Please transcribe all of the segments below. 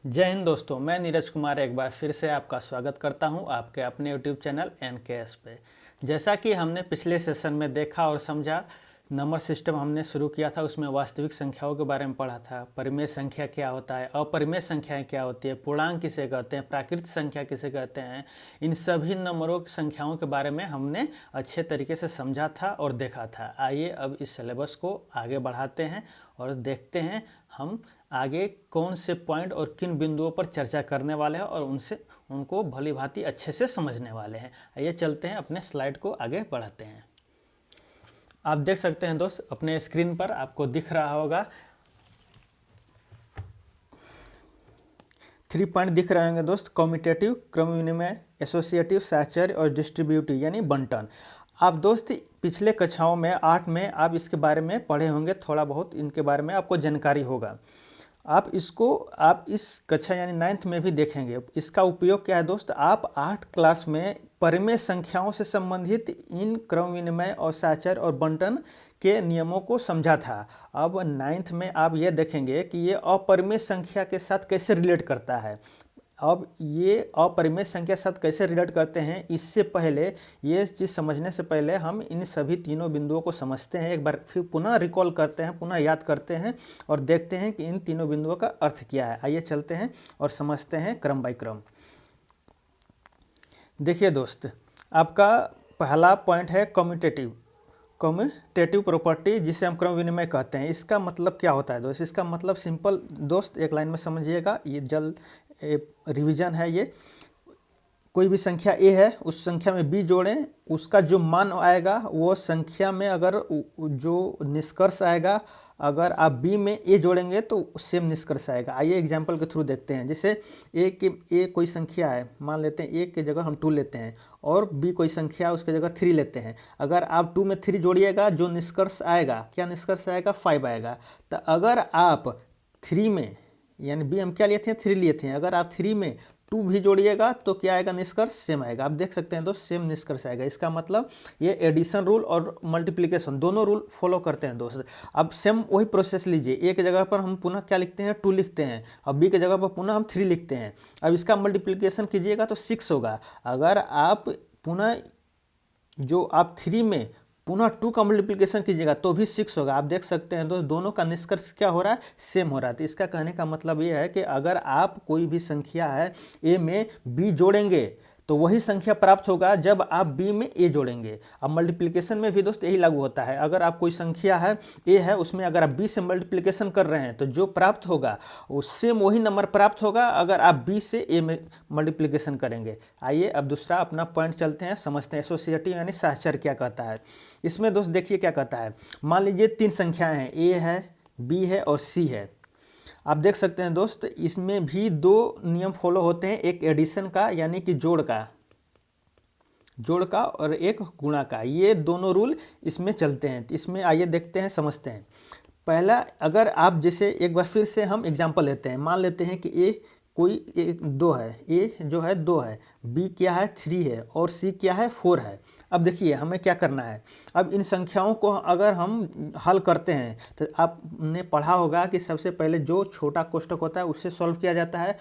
जय हिंद दोस्तों, मैं नीरज कुमार एक बार फिर से आपका स्वागत करता हूं आपके अपने यूट्यूब चैनल NKS पे। जैसा कि हमने पिछले सेशन में देखा और समझा, नंबर सिस्टम हमने शुरू किया था, उसमें वास्तविक संख्याओं के बारे में पढ़ा था। परिमेय संख्या क्या होता है, अपरिमेय संख्याएं क्या होती है, पूर्णांक किसे कहते हैं, प्राकृत संख्या किसे कहते हैं, इन सभी नंबरों की संख्याओं के बारे में हमने अच्छे तरीके से समझा था और देखा था। आइए अब इस सिलेबस को आगे बढ़ाते हैं और देखते हैं हम आगे कौन से पॉइंट और किन बिंदुओं पर चर्चा करने वाले हैं और उनको भली भांति अच्छे से समझने वाले हैं। आइए चलते हैं, अपने स्लाइड को आगे बढ़ाते हैं। आप देख सकते हैं दोस्त, अपने स्क्रीन पर आपको दिख रहा होगा 3 पॉइंट दिख रहे होंगे दोस्त। कॉम्यूटेटिव, क्रम विनिमय, एसोसिएटिव, साहचर्य और डिस्ट्रीब्यूटिव यानी बंटन। आप दोस्त पिछले कक्षाओं में 8 में आप इसके बारे में पढ़े होंगे, थोड़ा बहुत इनके बारे में आपको जानकारी होगा। आप इस कक्षा यानी 9th में भी देखेंगे। इसका उपयोग क्या है दोस्त, आप 8 क्लास में परिमेय संख्याओं से संबंधित इन क्रम विनिमय और साहचर्य और बंटन के नियमों को समझा था। अब 9th में आप ये देखेंगे कि ये अपरिमेय संख्या के साथ कैसे रिलेट करता है। अब ये अपरिमेय संख्या के साथ कैसे रिलेट करते हैं, इससे पहले ये चीज़ समझने से पहले हम इन सभी तीनों बिंदुओं को समझते हैं। एक बार फिर पुनः रिकॉल करते हैं, पुनः याद करते हैं और देखते हैं कि इन तीनों बिंदुओं का अर्थ क्या है। आइए चलते हैं और समझते हैं क्रम बाय क्रम। देखिए दोस्त, आपका पहला पॉइंट है कम्यूटेटिव प्रॉपर्टी, जिसे हम क्रम विनिमय कहते हैं। इसका मतलब क्या होता है दोस्त? इसका मतलब सिंपल दोस्त, एक लाइन में समझिएगा, ये जल्द रिवीजन है। ये कोई भी संख्या ए है, उस संख्या में बी जोड़ें, उसका जो मान आएगा वो संख्या में अगर जो निष्कर्ष आएगा, अगर आप बी में ए जोड़ेंगे तो सेम निष्कर्ष आएगा। आइए एग्जाम्पल के थ्रू देखते हैं। जैसे ए कोई संख्या है, मान लेते हैं ए की जगह हम 2 लेते हैं, और बी कोई संख्या उसके जगह 3 लेते हैं। अगर आप 2 में 3 जोड़िएगा, जो निष्कर्ष आएगा, क्या निष्कर्ष आएगा? 5 आएगा। तो अगर आप 3 में, यानी बी हम क्या लिए थे? 3 लिए थे, अगर आप 3 में 2 भी जोड़िएगा तो क्या आएगा? निष्कर्ष सेम आएगा। आप देख सकते हैं दोस्त, सेम निष्कर्ष आएगा। इसका मतलब ये एडिशन रूल और मल्टीप्लिकेशन दोनों रूल फॉलो करते हैं दोस्त। अब सेम वही प्रोसेस लीजिए, ए की जगह पर हम पुनः क्या लिखते हैं? 2 लिखते हैं, और बी की जगह पर पुनः हम 3 लिखते हैं। अब इसका मल्टीप्लिकेशन कीजिएगा तो 6 होगा। अगर आप पुनः जो आप 3 में पुनः 2 का मल्टीप्लिकेशन कीजिएगा तो भी 6 होगा। आप देख सकते हैं दोस्त, दोनों का निष्कर्ष क्या हो रहा है? सेम हो रहा है। तो इसका कहने का मतलब ये है कि अगर आप कोई भी संख्या है ए में बी जोड़ेंगे तो वही संख्या प्राप्त होगा जब आप बी में ए जोड़ेंगे। अब मल्टीप्लिकेशन में भी दोस्त यही लागू होता है। अगर आप कोई संख्या है ए है, उसमें अगर आप बी से मल्टीप्लिकेशन कर रहे हैं तो जो प्राप्त होगा उससे वही नंबर प्राप्त होगा अगर आप बी से ए में मल्टीप्लिकेशन करेंगे। आइए अब दूसरा अपना पॉइंट चलते हैं, समझते हैं एसोसिएटिव यानी साहचर्य क्या कहता है। इसमें दोस्त देखिए क्या कहता है। मान लीजिए 3 संख्याएं हैं, ए है, बी है और सी है। आप देख सकते हैं दोस्त, इसमें भी 2 नियम फॉलो होते हैं, एक एडिशन का यानी कि जोड़ का और एक गुणा का। ये दोनों रूल इसमें चलते हैं। इसमें आइए देखते हैं, समझते हैं। पहला, अगर आप जैसे एक बार फिर से हम एग्जांपल लेते हैं। मान लेते हैं कि ए कोई 2 है, ए जो है 2 है, बी क्या है? 3 है, और सी क्या है? 4 है। अब देखिए हमें क्या करना है। अब इन संख्याओं को अगर हम हल करते हैं तो आपने पढ़ा होगा कि सबसे पहले जो छोटा कोष्ठक होता है उससे सॉल्व किया जाता है,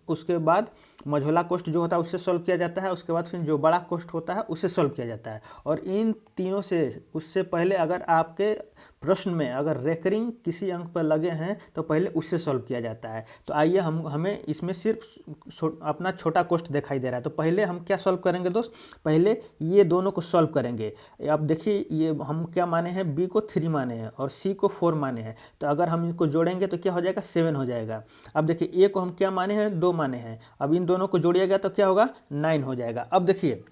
उसके बाद मझोला कोष्ठ जो होता है उससे सॉल्व किया जाता है, उसके बाद फिर जो बड़ा कोष्ठ होता है उससे सॉल्व किया जाता है। और इन तीनों से उससे पहले अगर आपके प्रश्न में अगर रेकरिंग किसी अंक पर लगे हैं तो पहले उससे सॉल्व किया जाता है। तो आइए हमें इसमें सिर्फ अपना छोटा कोष्ठ दिखाई दे रहा है, तो पहले हम क्या सॉल्व करेंगे दोस्त? पहले ये दोनों को सॉल्व करेंगे। अब देखिए, ये हम क्या माने हैं? बी को 3 माने हैं और सी को 4 माने हैं। तो अगर हम इनको जोड़ेंगे तो क्या हो जाएगा? 7 हो जाएगा। अब देखिए, ए को हम क्या माने हैं? 2 माने हैं। अब इन दोनों को जोड़िएगा तो क्या होगा? 9 हो जाएगा। अब देखिए,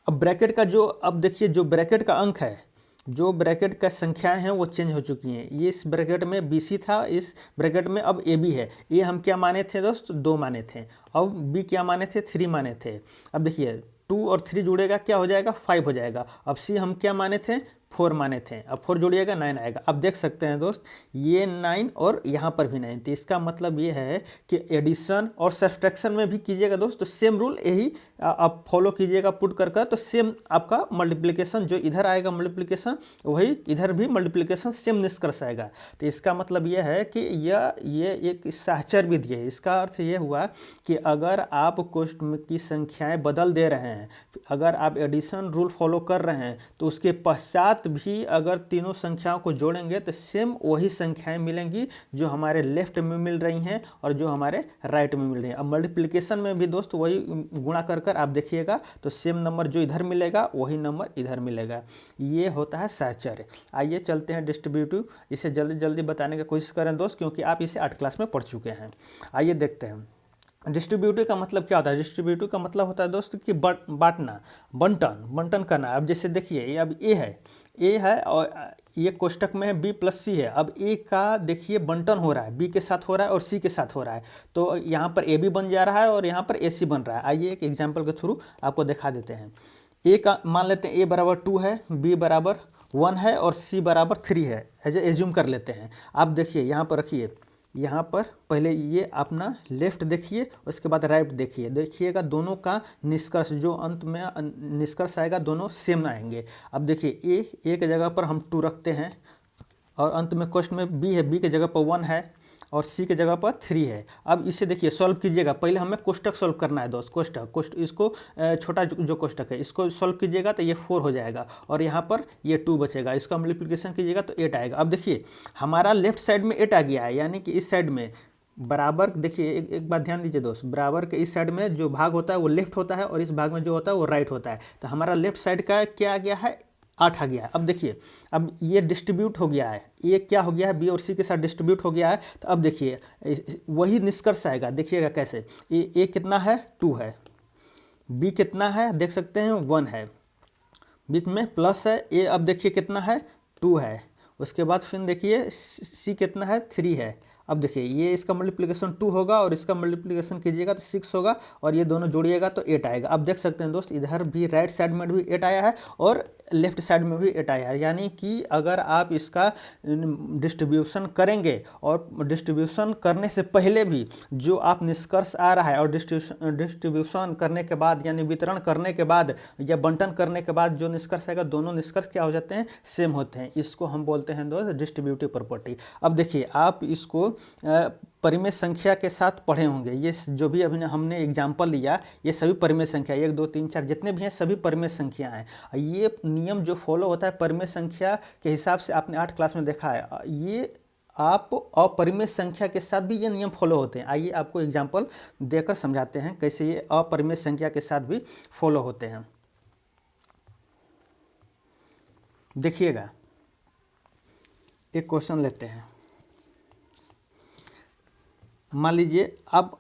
अब ब्रैकेट का अब देखिए जो ब्रैकेट का अंक है, जो ब्रैकेट का संख्याएं हैं वो चेंज हो चुकी हैं। ये इस ब्रैकेट में BC था, इस ब्रैकेट में अब AB है। ये हम क्या माने थे दोस्त? 2 माने थे। अब B क्या माने थे? 3 माने थे। अब देखिए 2 और 3 जुड़ेगा क्या हो जाएगा? 5 हो जाएगा। अब C हम क्या माने थे? 4 माने थे, अब 4 जोड़िएगा 9 आएगा। अब देख सकते हैं दोस्त ये 9 और यहाँ पर भी 9, तो इसका मतलब ये है कि एडिशन और सब्सट्रैक्शन में भी कीजिएगा दोस्त तो सेम रूल यही आप फॉलो कीजिएगा पुट कर तो सेम आपका मल्टीप्लिकेशन जो इधर आएगा मल्टीप्लिकेशन वही इधर भी मल्टीप्लिकेशन सेम निष्कर्ष आएगा। तो इसका मतलब यह है कि ये एक सहचर विधि है। इसका अर्थ ये हुआ कि अगर आप कोष्ठ की संख्याएं बदल दे रहे हैं, अगर आप एडिशन रूल फॉलो कर रहे हैं तो उसके पश्चात भी अगर तीनों संख्याओं को जोड़ेंगे तो सेम वही संख्याएं मिलेंगी जो हमारे लेफ्ट में मिल रही हैं और जो हमारे राइट में मिल रही हैं। अब मल्टीप्लिकेशन में भी दोस्त वही गुणा कर आप देखिएगा तो सेम नंबर जो इधर मिलेगा वही नंबर इधर मिलेगा। ये होता है सहचर्य। आइए चलते हैं डिस्ट्रीब्यूटिव, इसे जल्दी जल्दी बताने की कोशिश करें दोस्त क्योंकि आप इसे 8 क्लास में पढ़ चुके हैं। आइए देखते हैं डिस्ट्रीब्यूटिव का मतलब क्या होता है। डिस्ट्रीब्यूटिव का मतलब होता है दोस्त कि बांटना, बंटन करना। अब जैसे देखिए ये अब ए है और ये कोष्टक में है बी प्लस सी है। अब ए का देखिए बंटन हो रहा है, बी के साथ हो रहा है और सी के साथ हो रहा है, तो यहाँ पर ए बी बन जा रहा है और यहाँ पर ए सी बन रहा है। आइए एक एग्जाम्पल के थ्रू आपको दिखा देते हैं। ए का मान लेते हैं ए बराबर 2 है, बी बराबर 1 है और सी बराबर 3 है, ऐसे एज्यूम कर लेते हैं। आप देखिए यहाँ पर रखिए, यहाँ पर पहले ये अपना लेफ्ट देखिए उसके बाद राइट देखिएगा दोनों का निष्कर्ष जो अंत में निष्कर्ष आएगा दोनों सेम आएंगे। अब देखिए ए के जगह पर हम 2 रखते हैं और अंत में क्वेश्चन में बी है, बी के जगह पर 1 है और सी के जगह पर 3 है। अब इसे देखिए सॉल्व कीजिएगा, पहले हमें कोष्टक सॉल्व करना है दोस्त। कोष्टक इसको छोटा जो कोष्टक है इसको सॉल्व कीजिएगा तो ये 4 हो जाएगा और यहाँ पर ये 2 बचेगा, इसका मल्टीप्लिकेशन कीजिएगा तो 8 आएगा। अब देखिए हमारा लेफ्ट साइड में 8 आ गया है, यानी कि इस साइड में बराबर देखिए एक बात ध्यान दीजिए दोस्त, बराबर के इस साइड में जो भाग होता है वो लेफ्ट होता है और इस भाग में जो होता है वो राइट होता है। तो हमारा लेफ्ट साइड का क्या आ गया है 8 आ गया है। अब देखिए अब ये डिस्ट्रीब्यूट हो गया है, ये क्या हो गया है बी और सी के साथ डिस्ट्रीब्यूट हो गया है। तो अब देखिए वही निष्कर्ष आएगा, देखिएगा कैसे ए कितना है 2 है, बी कितना है देख सकते हैं 1 है, बीच में प्लस है, ए अब देखिए कितना है 2 है, उसके बाद फिर देखिए सी कितना है 3 है। अब देखिए ये इसका मल्टीप्लिकेशन 2 होगा और इसका मल्टीप्लिकेशन कीजिएगा तो 6 होगा और ये दोनों जोड़िएगा तो 8 आएगा। अब देख सकते हैं दोस्त इधर भी राइट साइड में भी 8 आया है और लेफ्ट साइड में भी 8 आया है, यानी कि अगर आप इसका डिस्ट्रीब्यूशन करेंगे और डिस्ट्रीब्यूशन करने से पहले भी जो आप निष्कर्ष आ रहा है और डिस्ट्रीब्यूशन करने के बाद यानी वितरण करने के बाद या बंटन करने के बाद जो निष्कर्ष आएगा दोनों निष्कर्ष क्या हो जाते हैं सेम होते हैं। इसको हम बोलते हैं दोस्त डिस्ट्रीब्यूटिव प्रॉपर्टी। अब देखिए आप इसको परिमेय संख्या के साथ पढ़े होंगे, ये जो भी अभी हमने एग्जाम्पल लिया ये सभी परिमेय संख्या 1 2 3 4 जितने भी हैं सभी परिमेय संख्या हैं। ये नियम जो फॉलो होता है परिमेय संख्या के हिसाब से आपने 8 क्लास में देखा है, ये आप अपरिमेय संख्या के साथ भी ये नियम फॉलो होते हैं। आइए आपको एग्जाम्पल देकर समझाते हैं कैसे ये अपरिमेय संख्या के साथ भी फॉलो होते हैं। देखिएगा एक क्वेश्चन लेते हैं, मान लीजिए अब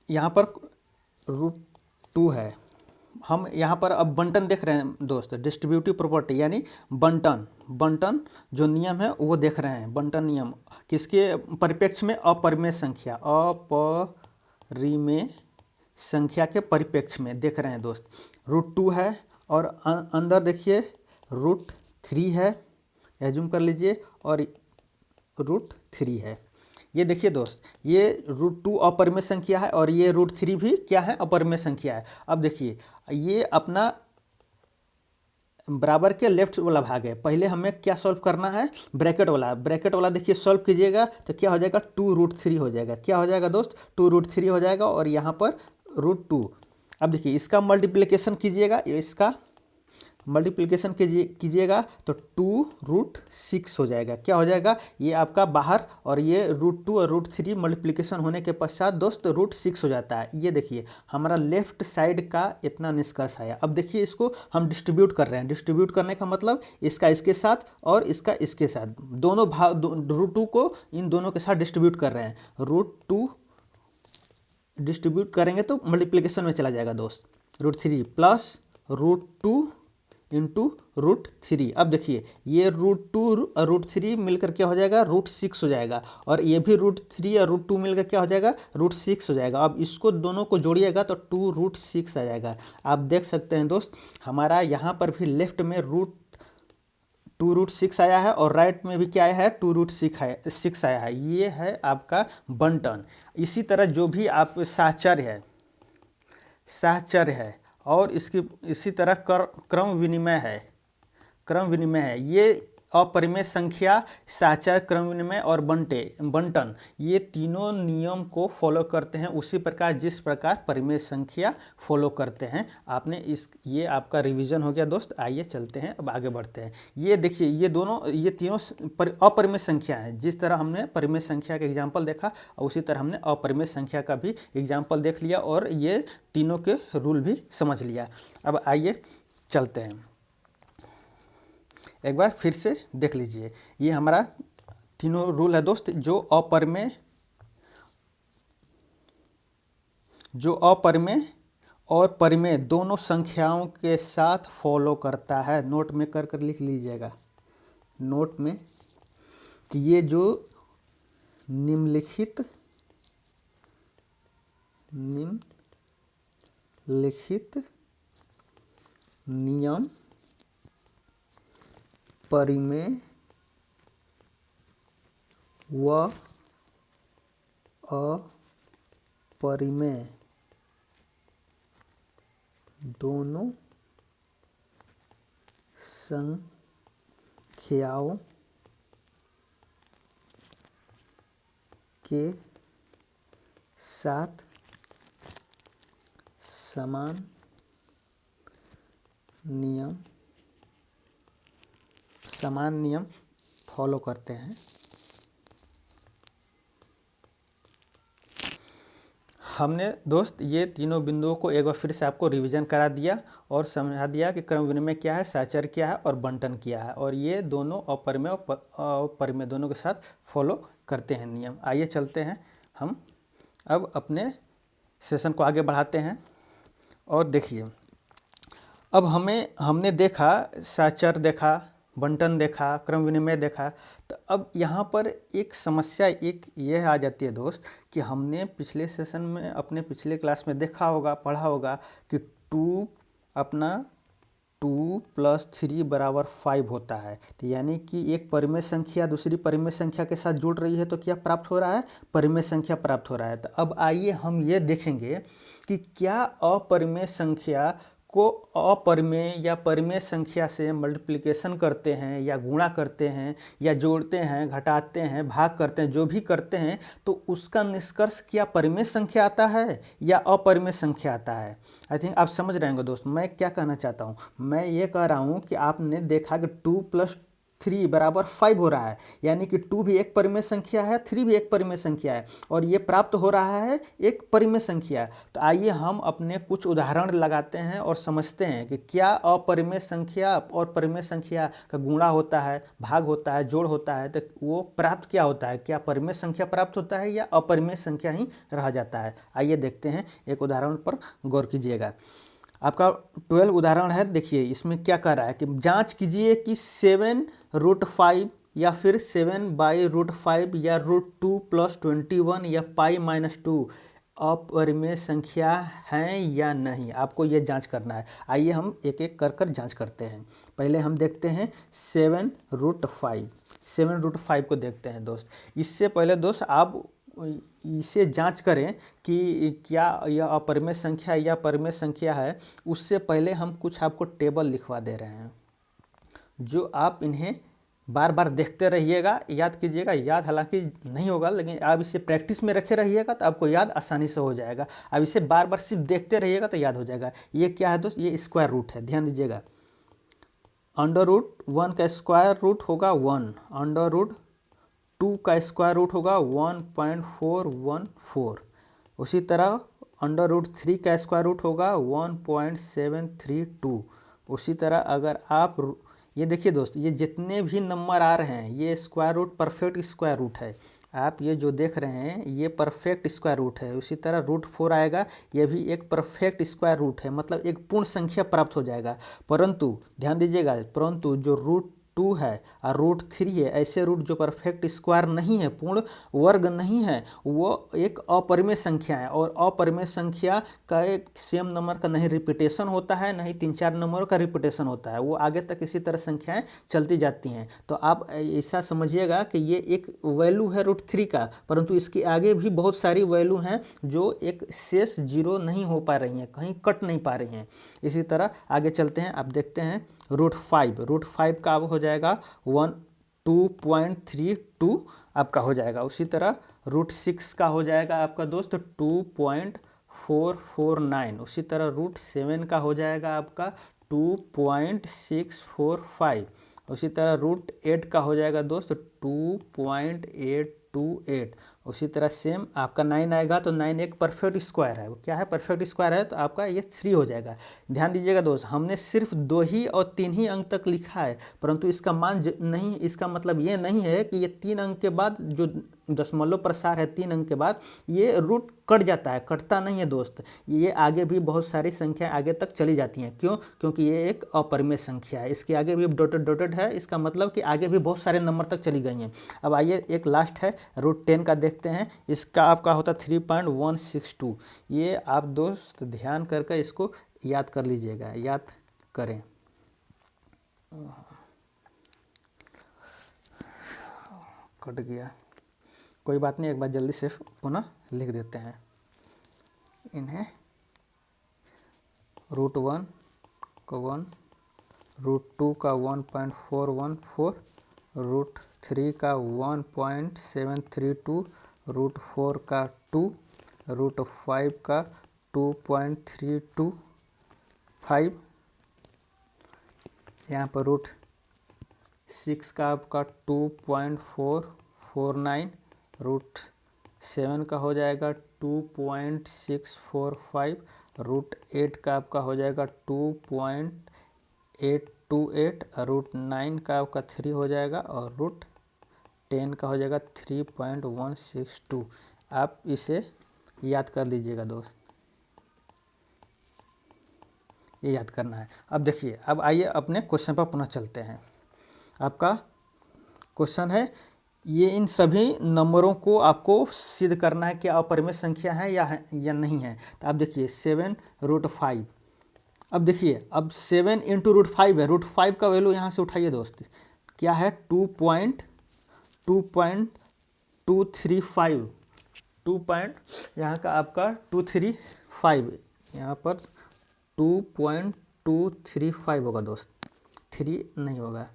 यहाँ पर √2 है, हम यहाँ पर अब बंटन देख रहे हैं दोस्त, डिस्ट्रीब्यूटिव प्रॉपर्टी यानी बंटन जो नियम है वो देख रहे हैं। बंटन नियम किसके परिप्रेक्ष्य में, अपरिमेय संख्या के परिप्रेक्ष्य में देख रहे हैं दोस्त। √2 है और अंदर देखिए √3 है, एज्यूम कर लीजिए, और √3 है। ये देखिए दोस्त ये √2 अपरिमेय संख्या है और ये √3 भी क्या है अपरिमेय संख्या है। अब देखिए ये अपना बराबर के लेफ्ट वाला भाग है, पहले हमें क्या सॉल्व करना है ब्रैकेट वाला देखिए सॉल्व कीजिएगा तो क्या हो जाएगा 2√3 हो जाएगा। क्या हो जाएगा दोस्त 2√3 हो जाएगा और यहाँ पर √2। अब देखिए इसका मल्टीप्लिकेशन कीजिएगा, इसका मल्टीप्लिकेशन कीजिएगा तो 2√6 हो जाएगा। क्या हो जाएगा ये आपका बाहर और ये √2 और √3 मल्टीप्लिकेशन होने के पश्चात दोस्त √6 हो जाता है। ये देखिए हमारा लेफ्ट साइड का इतना निष्कर्ष आया। अब देखिए इसको हम डिस्ट्रीब्यूट कर रहे हैं, डिस्ट्रीब्यूट करने का मतलब इसका इसके साथ और इसका इसके साथ, दोनों भाग √2 को इन दोनों के साथ डिस्ट्रीब्यूट कर रहे हैं। √2 डिस्ट्रीब्यूट करेंगे तो मल्टीप्लिकेशन में चला जाएगा दोस्त, √3 प्लस √2 इंटू √3। अब देखिए ये √2 और √3 मिलकर क्या हो जाएगा √6 हो जाएगा और ये भी √3 और √2 मिलकर क्या हो जाएगा √6 हो जाएगा। अब इसको दोनों को जोड़िएगा तो 2√6 आ जाएगा। आप देख सकते हैं दोस्त हमारा यहाँ पर भी लेफ्ट में 2√6 आया है और राइट में भी क्या आया है 2√6 आया है। ये है आपका बंटन। इसी तरह जो भी आप साहचर्य है और इसकी इसी तरह क्रम विनिमय है। ये अपरिमेय संख्या, साहचर्य, क्रम विनिमय और बंटन ये तीनों नियम को फॉलो करते हैं उसी प्रकार जिस प्रकार परिमेय संख्या फॉलो करते हैं। ये आपका रिवीजन हो गया दोस्त। आइए चलते हैं, अब आगे बढ़ते हैं। ये देखिए ये तीनों अपरिमेय संख्या हैं। जिस तरह हमने परिमेय संख्या का एग्जाम्पल देखा और उसी तरह हमने अपरिमेय संख्या का भी एग्जाम्पल देख लिया और ये तीनों के रूल भी समझ लिया। अब आइए चलते हैं, एक बार फिर से देख लीजिए। ये हमारा तीनों रूल है दोस्त जो अपरिमेय और परिमेय दोनों संख्याओं के साथ फॉलो करता है। नोट में कर लिख लीजिएगा, नोट में कि ये जो निम्नलिखित नियम परिमेय व अपरिमेय दोनों संख्याओं के साथ समान नियम फॉलो करते हैं। हमने दोस्त ये तीनों बिंदुओं को एक बार फिर से आपको रिवीजन करा दिया और समझा दिया कि क्रम विनिमय क्या है, साहचर्य क्या है और बंटन क्या है, और ये दोनों अपरिमेय और परिमेय दोनों के साथ फॉलो करते हैं नियम। आइए चलते हैं, हम अब अपने सेशन को आगे बढ़ाते हैं। और देखिए अब हमने देखा साहचर्य देखा, बंटन देखा, क्रम विनिमय देखा। तो अब यहाँ पर एक समस्या यह आ जाती है दोस्त कि हमने पिछले सेशन में अपने पिछले क्लास में देखा होगा, पढ़ा होगा कि 2 + 3 = 5 होता है। तो यानी कि एक परिमेय संख्या दूसरी परिमेय संख्या के साथ जुड़ रही है तो क्या प्राप्त हो रहा है, परिमेय संख्या प्राप्त हो रहा है। तो अब आइए हम ये देखेंगे कि क्या अपरिमेय संख्या को अपरिमेय या परिमेय संख्या से मल्टीप्लिकेशन करते हैं या गुणा करते हैं या जोड़ते हैं, घटाते हैं, भाग करते हैं, जो भी करते हैं तो उसका निष्कर्ष क्या परिमेय संख्या आता है या अपरिमेय संख्या आता है। आई थिंक आप समझ रहे होंगे दोस्त मैं क्या कहना चाहता हूँ। मैं ये कह रहा हूँ कि आपने देखा कि 2 + 3 = 5 हो रहा है, यानी कि 2 भी एक परिमेय संख्या है, 3 भी एक परिमेय संख्या है और ये प्राप्त हो रहा है एक परिमेय संख्या। तो आइए हम अपने कुछ उदाहरण लगाते हैं और समझते हैं कि क्या अपरिमेय संख्या और परिमेय संख्या का गुणा होता है, भाग होता है, जोड़ होता है, तो वो प्राप्त क्या होता है, क्या परिमेय संख्या प्राप्त होता है या अपरिमेय संख्या ही रह जाता है। आइए देखते हैं, एक उदाहरण पर गौर कीजिएगा। आपका 12 उदाहरण है। देखिए इसमें क्या कह रहा है कि जांच कीजिए कि 7√5 या फिर 7/√5 या √2 + 21 या π-2 अपरिमेय संख्या हैं या नहीं, आपको ये जांच करना है। आइए हम एक एक कर जांच करते हैं। पहले हम देखते हैं 7√5 को देखते हैं दोस्त। इससे पहले दोस्त आप इसे जांच करें कि क्या यह अपरिमेय संख्या या परिमेय संख्या है। उससे पहले हम कुछ आपको टेबल लिखवा दे रहे हैं जो आप इन्हें बार बार देखते रहिएगा, याद कीजिएगा। याद हालांकि नहीं होगा लेकिन आप इसे प्रैक्टिस में रखे रहिएगा तो आपको याद आसानी से हो जाएगा। अब इसे बार बार सिर्फ देखते रहिएगा तो याद हो जाएगा। ये क्या है दोस्त, ये स्क्वायर रूट है, ध्यान दीजिएगा। √1 का स्क्वायर रूट होगा 1, √2 का स्क्वायर रूट होगा 1.414। उसी तरह √3 का स्क्वायर रूट होगा 1.732। उसी तरह अगर आप ये देखिए दोस्त, ये जितने भी नंबर आ रहे हैं ये square root perfect square root है। आप ये जो देख रहे हैं ये परफेक्ट स्क्वायर रूट है। उसी तरह √4 आएगा, ये भी एक परफेक्ट स्क्वायर रूट है, मतलब एक पूर्ण संख्या प्राप्त हो जाएगा। परंतु ध्यान दीजिएगा, परंतु जो 2 है और रूट 3 है, ऐसे रूट जो परफेक्ट स्क्वायर नहीं है, पूर्ण वर्ग नहीं है, वो एक अपरिमेय संख्या है। और अपरिमेय संख्या का एक सेम नंबर का नहीं रिपीटेशन होता है, नहीं 3-4 नंबरों का रिपीटेशन होता है, वो आगे तक इसी तरह संख्याएं चलती जाती हैं। तो आप ऐसा समझिएगा कि ये एक वैल्यू है रूट 3 का, परंतु इसके आगे भी बहुत सारी वैल्यू हैं जो एक शेष जीरो नहीं हो पा रही हैं, कहीं कट नहीं पा रही हैं। इसी तरह आगे चलते हैं, आप देखते हैं रूट 5 का अब हो जाएगा 2.32 आपका हो जाएगा। उसी तरह रूट 6 का हो जाएगा आपका दोस्त 2.449। उसी तरह रूट 7 का हो जाएगा आपका 2.645। उसी तरह रूट 8 का हो जाएगा दोस्त 2.828। उसी तरह सेम आपका 9 आएगा तो 9 एक परफेक्ट स्क्वायर है। वो क्या है? परफेक्ट स्क्वायर है, तो आपका ये 3 हो जाएगा। ध्यान दीजिएगा दोस्त, हमने सिर्फ 2 ही और 3 ही अंक तक लिखा है, परंतु इसका मान नहीं, इसका मतलब ये नहीं है कि ये 3 अंक के बाद जो दशमलव प्रसार है 3 अंक के बाद ये रूट कट जाता है, कटता नहीं है दोस्त। ये आगे भी बहुत सारी संख्या आगे तक चली जाती हैं। क्यों? क्योंकि ये एक अपरिमेय संख्या है, इसके आगे भी डॉटेड है, इसका मतलब कि आगे भी बहुत सारे नंबर तक चली गई हैं। अब आइए एक लास्ट है रूट 10 का देखते हैं। इसका आपका होता 3.162। ये आप दोस्त ध्यान करके इसको याद कर लीजिएगा, याद करें। कट गया, कोई बात नहीं, एक बार जल्दी से पुनः लिख देते हैं इन्हें। रूट 1 का 1, रूट 2 का 1.414, रूट 3 का 1.732, रूट 4 का 2, रूट 5 का 2.325, यहाँ पर रूट 6 का आपका 2.449, रूट 7 का हो जाएगा 2.645, रूट 8 का आपका हो जाएगा 2.828, रूट 9 का आपका 3 हो जाएगा और रूट 10 का हो जाएगा 3.162। आप इसे याद कर लीजिएगा दोस्त, ये याद करना है। अब देखिए, अब आइए अपने क्वेश्चन पर पुनः चलते हैं। आपका क्वेश्चन है, ये इन सभी नंबरों को आपको सिद्ध करना है कि अपरिमेय संख्या है या नहीं है। तो आप देखिए 7√5। अब देखिए, अब 7 इंटू रूट 5 है, रूट 5 का वैल्यू यहाँ से उठाइए दोस्त, क्या है 2.235, यहाँ का आपका 235, यहाँ पर 2.235 होगा दोस्त, 3 नहीं होगा,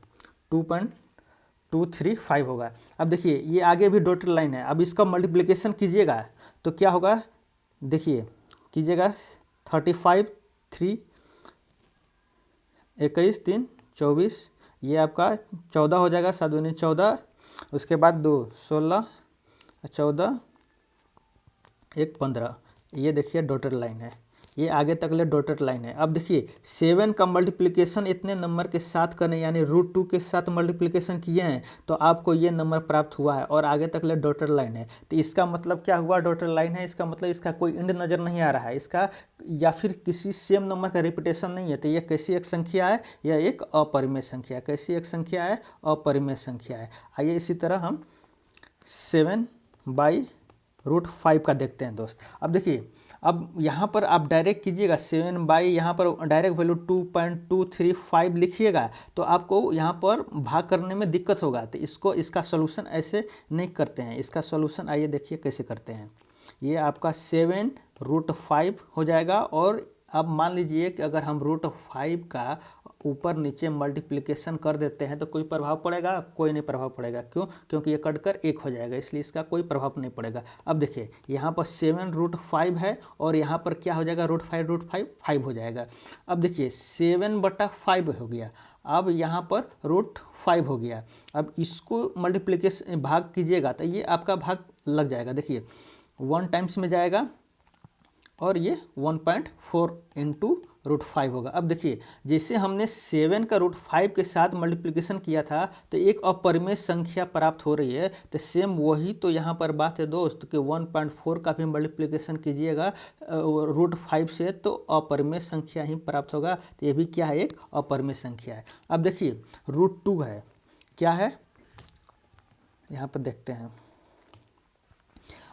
2.235 होगा। अब देखिए ये आगे भी डॉटेड लाइन है, अब इसका मल्टीप्लिकेशन कीजिएगा तो क्या होगा, देखिए कीजिएगा 35, 3, 21, 3, 24, ये आपका 14 हो जाएगा, 7 दूनी 14, उसके बाद 2, 16, 14, 1, 15। ये देखिए डॉटेड लाइन है, ये आगे तक ले डॉटेड लाइन है। अब देखिए 7 का मल्टीप्लिकेशन इतने नंबर के साथ करने यानी रूट 2 के साथ मल्टीप्लिकेशन किए हैं तो आपको ये नंबर प्राप्त हुआ है और आगे तक ले डॉटेड लाइन है। तो इसका मतलब क्या हुआ, डॉटेड लाइन है, इसका मतलब इसका कोई एंड नज़र नहीं आ रहा है इसका, या फिर किसी सेम नंबर का रिपीटेशन नहीं है। तो ये कैसी एक संख्या है, यह एक अपरिमेय संख्या है। कैसी एक संख्या है, अपरिमेय संख्या है। आइए इसी तरह हम 7/√5 का देखते हैं दोस्त। अब देखिए, अब यहाँ पर आप डायरेक्ट कीजिएगा 7 यहाँ पर डायरेक्ट वैल्यू 2.235 लिखिएगा तो आपको यहाँ पर भाग करने में दिक्कत होगा। तो इसका सोल्यूशन ऐसे नहीं करते हैं, इसका सोल्यूशन आइए देखिए कैसे करते हैं। ये आपका 7√5 हो जाएगा और अब मान लीजिए कि अगर हम √5 का ऊपर नीचे मल्टीप्लिकेशन कर देते हैं तो कोई प्रभाव पड़ेगा, कोई नहीं प्रभाव पड़ेगा। क्यों? क्योंकि ये कटकर 1 हो जाएगा, इसलिए इसका कोई प्रभाव नहीं पड़ेगा। अब देखिए यहाँ पर 7√5 है और यहाँ पर क्या हो जाएगा, √5 5 हो जाएगा। अब देखिए 7/5 हो गया, अब यहाँ पर √5 हो गया। अब इसको मल्टीप्लिकेशन भाग कीजिएगा तो ये आपका भाग लग जाएगा। देखिए 1 टाइम्स में जाएगा और ये 1.4 इंटू √5 होगा। अब देखिए जैसे हमने 7 का √5 के साथ मल्टीप्लिकेशन किया था तो एक अपरिमेय संख्या प्राप्त हो रही है। तो सेम वही तो यहाँ पर बात है दोस्त कि 1.4 का भी मल्टीप्लिकेशन कीजिएगा √5 से तो अपरिमेय संख्या ही प्राप्त होगा। तो ये भी क्या है, एक अपरिमेय संख्या है। अब देखिए √2 है, क्या है, यहाँ पर देखते हैं।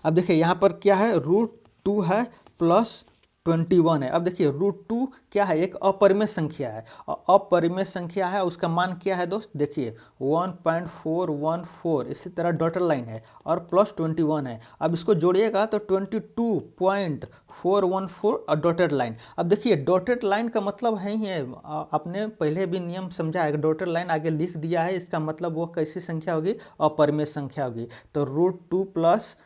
अब देखिए यहाँ पर क्या है, √2 है प्लस 21 है। अब देखिए √2 क्या है, एक अपरिमेय संख्या है, और अपरिमेय संख्या है, उसका मान क्या है दोस्त, देखिए 1.414, इसी तरह डॉटर लाइन है, और प्लस 21 है। अब इसको जोड़िएगा तो 22.414 और डॉटेड लाइन। अब देखिए डॉटेड लाइन का मतलब है ही है, आपने पहले भी नियम समझा है, डॉटेड लाइन आगे लिख दिया है, इसका मतलब वो कैसी संख्या होगी, अपरिमेय संख्या होगी। तो √2 प्लस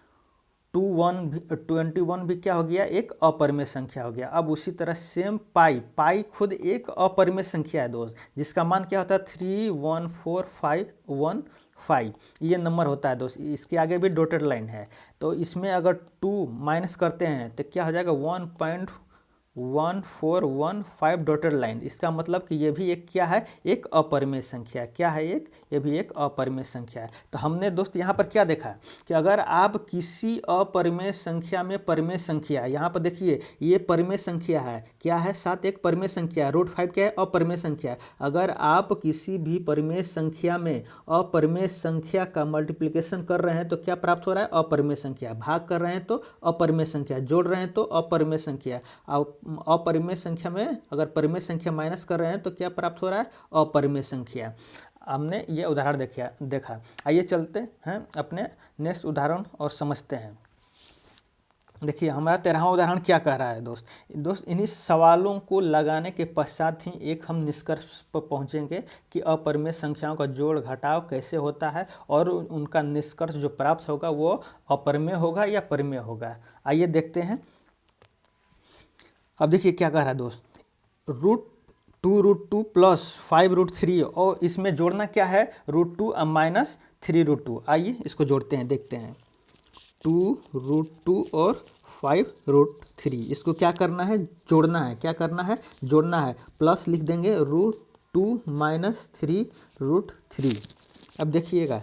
21 भी क्या हो गया, एक अपरिमेय संख्या हो गया। अब उसी तरह सेम पाई खुद एक अपरिमेय संख्या है दोस्त, जिसका मान क्या होता है 314515, ये नंबर होता है दोस्त। इसके आगे भी डॉटेड लाइन है, तो इसमें अगर 2 माइनस करते हैं तो क्या हो जाएगा 1.1415 डॉटेड लाइन। इसका मतलब कि ये भी एक क्या है, एक अपरिमेय संख्या। क्या है, एक ये भी एक अपरिमेय संख्या है। तो हमने दोस्त यहाँ पर क्या देखा कि अगर आप किसी अपरिमेय संख्या में परिमेय संख्या, यहाँ पर देखिए ये परिमेय संख्या है, क्या है 7 एक परिमेय संख्या है, √5 क्या है, अपरिमेय संख्या है। अगर आप किसी भी परिमेय संख्या में अपरिमेय संख्या का मल्टीप्लिकेशन कर रहे हैं तो क्या प्राप्त हो रहा है, अपरिमेय संख्या। भाग कर रहे हैं तो अपरिमेय संख्या, जोड़ रहे हैं तो अपरिमेय संख्या। अपरिमेय संख्या में अगर परिमेय संख्या माइनस कर रहे हैं तो क्या प्राप्त हो रहा है, अपरिमेय संख्या। हमने ये उदाहरण देखा। आइए चलते हैं अपने नेक्स्ट उदाहरण और समझते हैं। देखिए हमारा 13वां उदाहरण क्या कह रहा है दोस्त, इन्हीं सवालों को लगाने के पश्चात ही एक हम निष्कर्ष पर पहुंचेंगे कि अपरिमेय संख्याओं का जोड़ घटाव कैसे होता है, और उनका निष्कर्ष जो प्राप्त होगा वो अपरिमेय होगा या परिमेय होगा। आइए देखते हैं। अब देखिए क्या कह रहा है दोस्त, √2 प्लस 5√3, और इसमें जोड़ना क्या है, √2 माइनस 3√2। आइए इसको जोड़ते हैं, देखते हैं। 2√2 और 5√3, इसको क्या करना है, जोड़ना है। क्या करना है, जोड़ना है। प्लस लिख देंगे √2 माइनस 3√3। अब देखिएगा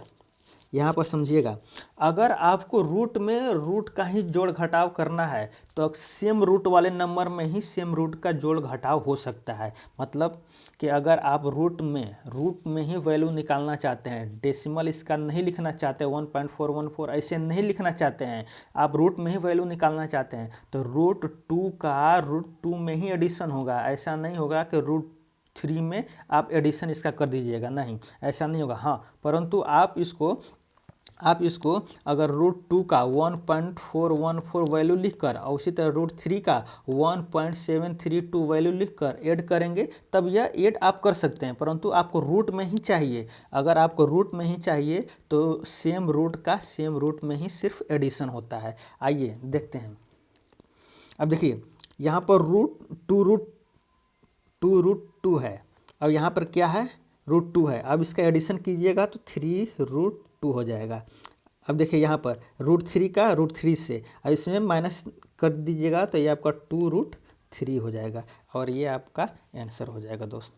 यहाँ पर समझिएगा, अगर आपको रूट में रूट का ही जोड़ घटाव करना है तो सेम रूट वाले नंबर में ही सेम रूट का जोड़ घटाव हो सकता है। मतलब कि अगर आप रूट में ही वैल्यू निकालना चाहते हैं, डेसिमल इसका नहीं लिखना चाहते, 1.414 ऐसे नहीं लिखना चाहते हैं, आप रूट में ही वैल्यू निकालना चाहते हैं, तो √2 का √2 में ही एडिशन होगा। ऐसा नहीं होगा कि √3 में आप एडिशन इसका कर दीजिएगा, नहीं, ऐसा नहीं होगा। हाँ, परंतु आप इसको अगर √2 का 1.414 वैल्यू लिखकर और उसी तरह √3 का 1.732 वैल्यू लिखकर ऐड करेंगे तब यह ऐड आप कर सकते हैं, परंतु आपको रूट में ही चाहिए। अगर आपको रूट में ही चाहिए तो सेम रूट का सेम रूट में ही सिर्फ एडिशन होता है। आइए देखते हैं। अब देखिए यहाँ पर √2 है, और यहाँ पर क्या है, √2 है। अब इसका एडिशन कीजिएगा तो 3√2 हो जाएगा। अब देखिए यहाँ पर √3 का √3 से, और इसमें माइनस कर दीजिएगा तो ये आपका 2√3 हो जाएगा, और ये आपका आंसर हो जाएगा दोस्त।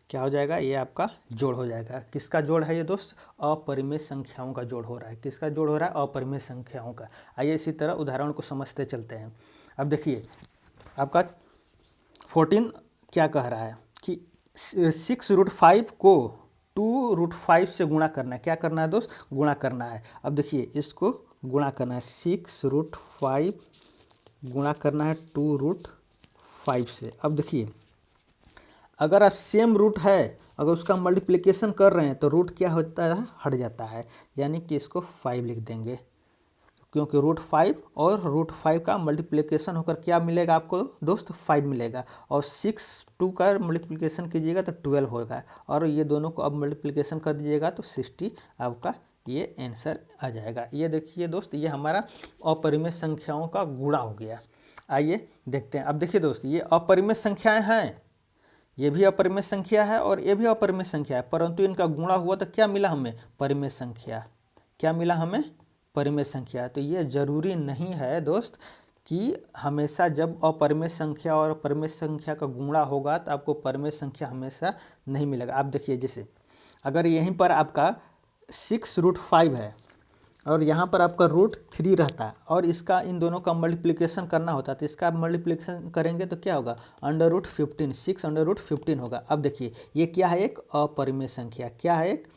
क्या हो जाएगा, ये आपका जोड़ हो जाएगा। किसका जोड़ है ये दोस्त, अपरिमेय संख्याओं का जोड़ हो रहा है। किसका जोड़ हो रहा है, अपरिमेय संख्याओं का। आइए इसी तरह उदाहरण को समझते चलते हैं। अब देखिए आपका 14 क्या कह रहा है कि 6√5 को 2√5 से गुणा करना है। क्या करना है दोस्त, गुणा करना है। अब देखिए इसको गुणा करना है, 6√5 गुणा करना है 2√5 से। अब देखिए अगर आप सेम रूट है, अगर उसका मल्टीप्लिकेशन कर रहे हैं तो रूट क्या होता है, हट जाता है, यानी कि इसको 5 लिख देंगे, क्योंकि √5 और √5 का मल्टीप्लिकेशन होकर क्या मिलेगा आपको दोस्त, 5 मिलेगा। और 6 का मल्टीप्लिकेशन कीजिएगा तो 12 होगा, और ये दोनों को अब मल्टीप्लिकेशन कर दीजिएगा तो 60 आपका ये आंसर आ जाएगा। ये देखिए दोस्त, ये हमारा अपरिमेय संख्याओं का गुणा हो गया। आइए देखते हैं। अब देखिए दोस्त, ये अपरिमेय संख्याएँ हैं, ये भी अपरिमेय संख्या है और ये भी अपरिमेय संख्या है, परंतु इनका गुणा हुआ तो क्या मिला हमें, परिमेय संख्या। क्या मिला हमें, परिमेय संख्या। तो ये जरूरी नहीं है दोस्त कि हमेशा जब अपरिमेय संख्या और परिमेय संख्या का गुणा होगा तो आपको परिमेय संख्या हमेशा नहीं मिलेगा। आप देखिए, जैसे अगर यहीं पर आपका 6√5 है और यहाँ पर आपका √3 रहता है, और इसका इन दोनों का मल्टीप्लिकेशन करना होता है, तो इसका मल्टीप्लिकेशन करेंगे तो क्या होगा, √15, 6 √15 होगा। अब देखिए ये क्या है, एक अपरिमेय संख्या। क्या है, एक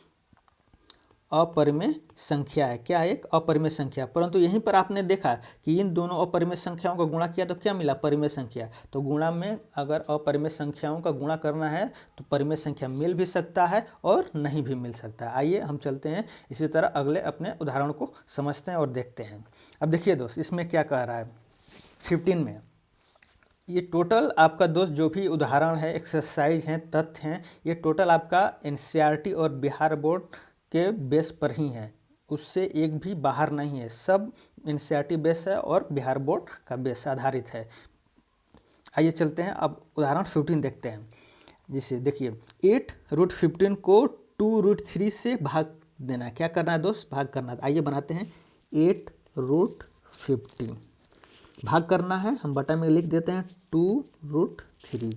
अपरिमेय संख्या है। क्या है? एक अपरिमेय संख्या। परंतु यहीं पर आपने देखा कि इन दोनों अपरिमेय संख्याओं का गुणा किया तो क्या मिला? परिमेय संख्या। तो गुणा में अगर अपरिमेय संख्याओं का गुणा करना है तो परिमेय संख्या मिल भी सकता है और नहीं भी मिल सकता है। आइए हम चलते हैं इसी तरह अगले अपने उदाहरण को समझते हैं और देखते हैं। अब देखिए दोस्त, इसमें क्या कह रहा है 15 में। ये टोटल आपका दोस्त जो भी उदाहरण है, एक्सरसाइज हैं, तथ्य हैं, ये टोटल आपका एनसीईआरटी और बिहार बोर्ड के बेस पर ही हैं, उससे एक भी बाहर नहीं है। सब एनसीईआरटी बेस है और बिहार बोर्ड का बेस आधारित है। आइए चलते हैं अब उदाहरण 15 देखते हैं। जिसे देखिए 8√15 को 2√3 से भाग देना है। क्या करना है दोस्त? भाग करना है। आइए बनाते हैं 8√15 भाग करना है। हम बटा में लिख देते हैं 2√3।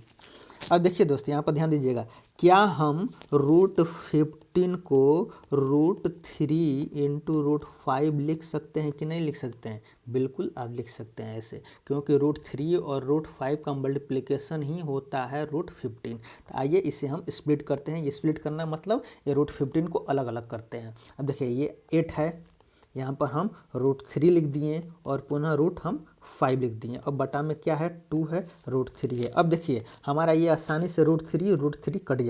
अब देखिए दोस्त, यहाँ पर ध्यान दीजिएगा, क्या हम √15 को √3 इंटू √5 लिख सकते हैं कि नहीं लिख सकते हैं? बिल्कुल आप लिख सकते हैं ऐसे, क्योंकि √3 और √5 का मल्टीप्लिकेशन ही होता है √15। तो आइए इसे हम स्प्लिट करते हैं। ये स्प्लिट करना मतलब ये √15 को अलग अलग करते हैं। अब देखिए ये 8 है, यहाँ पर हम √3 लिख दिए और पुनः हम 5 लिख दिए। अब बटा में क्या है? 2 है, √3 है। अब देखिए हमारा ये आसानी से √3 कट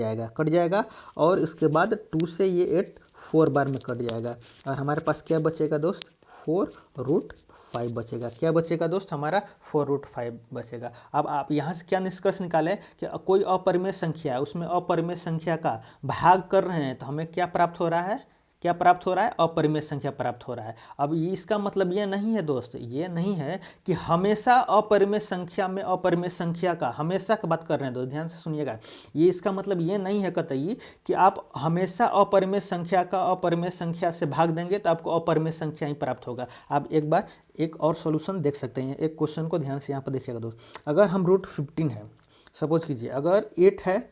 जाएगा और इसके बाद 2 से ये 8 4 बार में कट जाएगा और हमारे पास क्या बचेगा दोस्त? 4√5 बचेगा। क्या बचेगा दोस्त? हमारा 4√5 बचेगा। अब आप यहाँ से क्या निष्कर्ष निकालें कि कोई अपरिमेय संख्या है, उसमें अपरिमेय संख्या का भाग कर रहे हैं तो हमें क्या प्राप्त हो रहा है? क्या प्राप्त हो रहा है? अपरिमेय संख्या प्राप्त हो रहा है। अब इसका मतलब ये नहीं है दोस्त, ये नहीं है कि हमेशा अपरिमेय संख्या में अपरिमेय संख्या का, हमेशा की बात कर रहे हैं दोस्त, ध्यान से सुनिएगा। ये इसका मतलब ये नहीं है कतई कि आप हमेशा अपरिमेय संख्या का अपरिमेय संख्या से भाग देंगे तो आपको अपरिमेय संख्या ही प्राप्त होगा। आप एक बार एक और सॉल्यूशन देख सकते हैं। एक क्वेश्चन को ध्यान से यहाँ पर देखिएगा दोस्त, अगर हम √15 है, सपोज कीजिए अगर 8 है,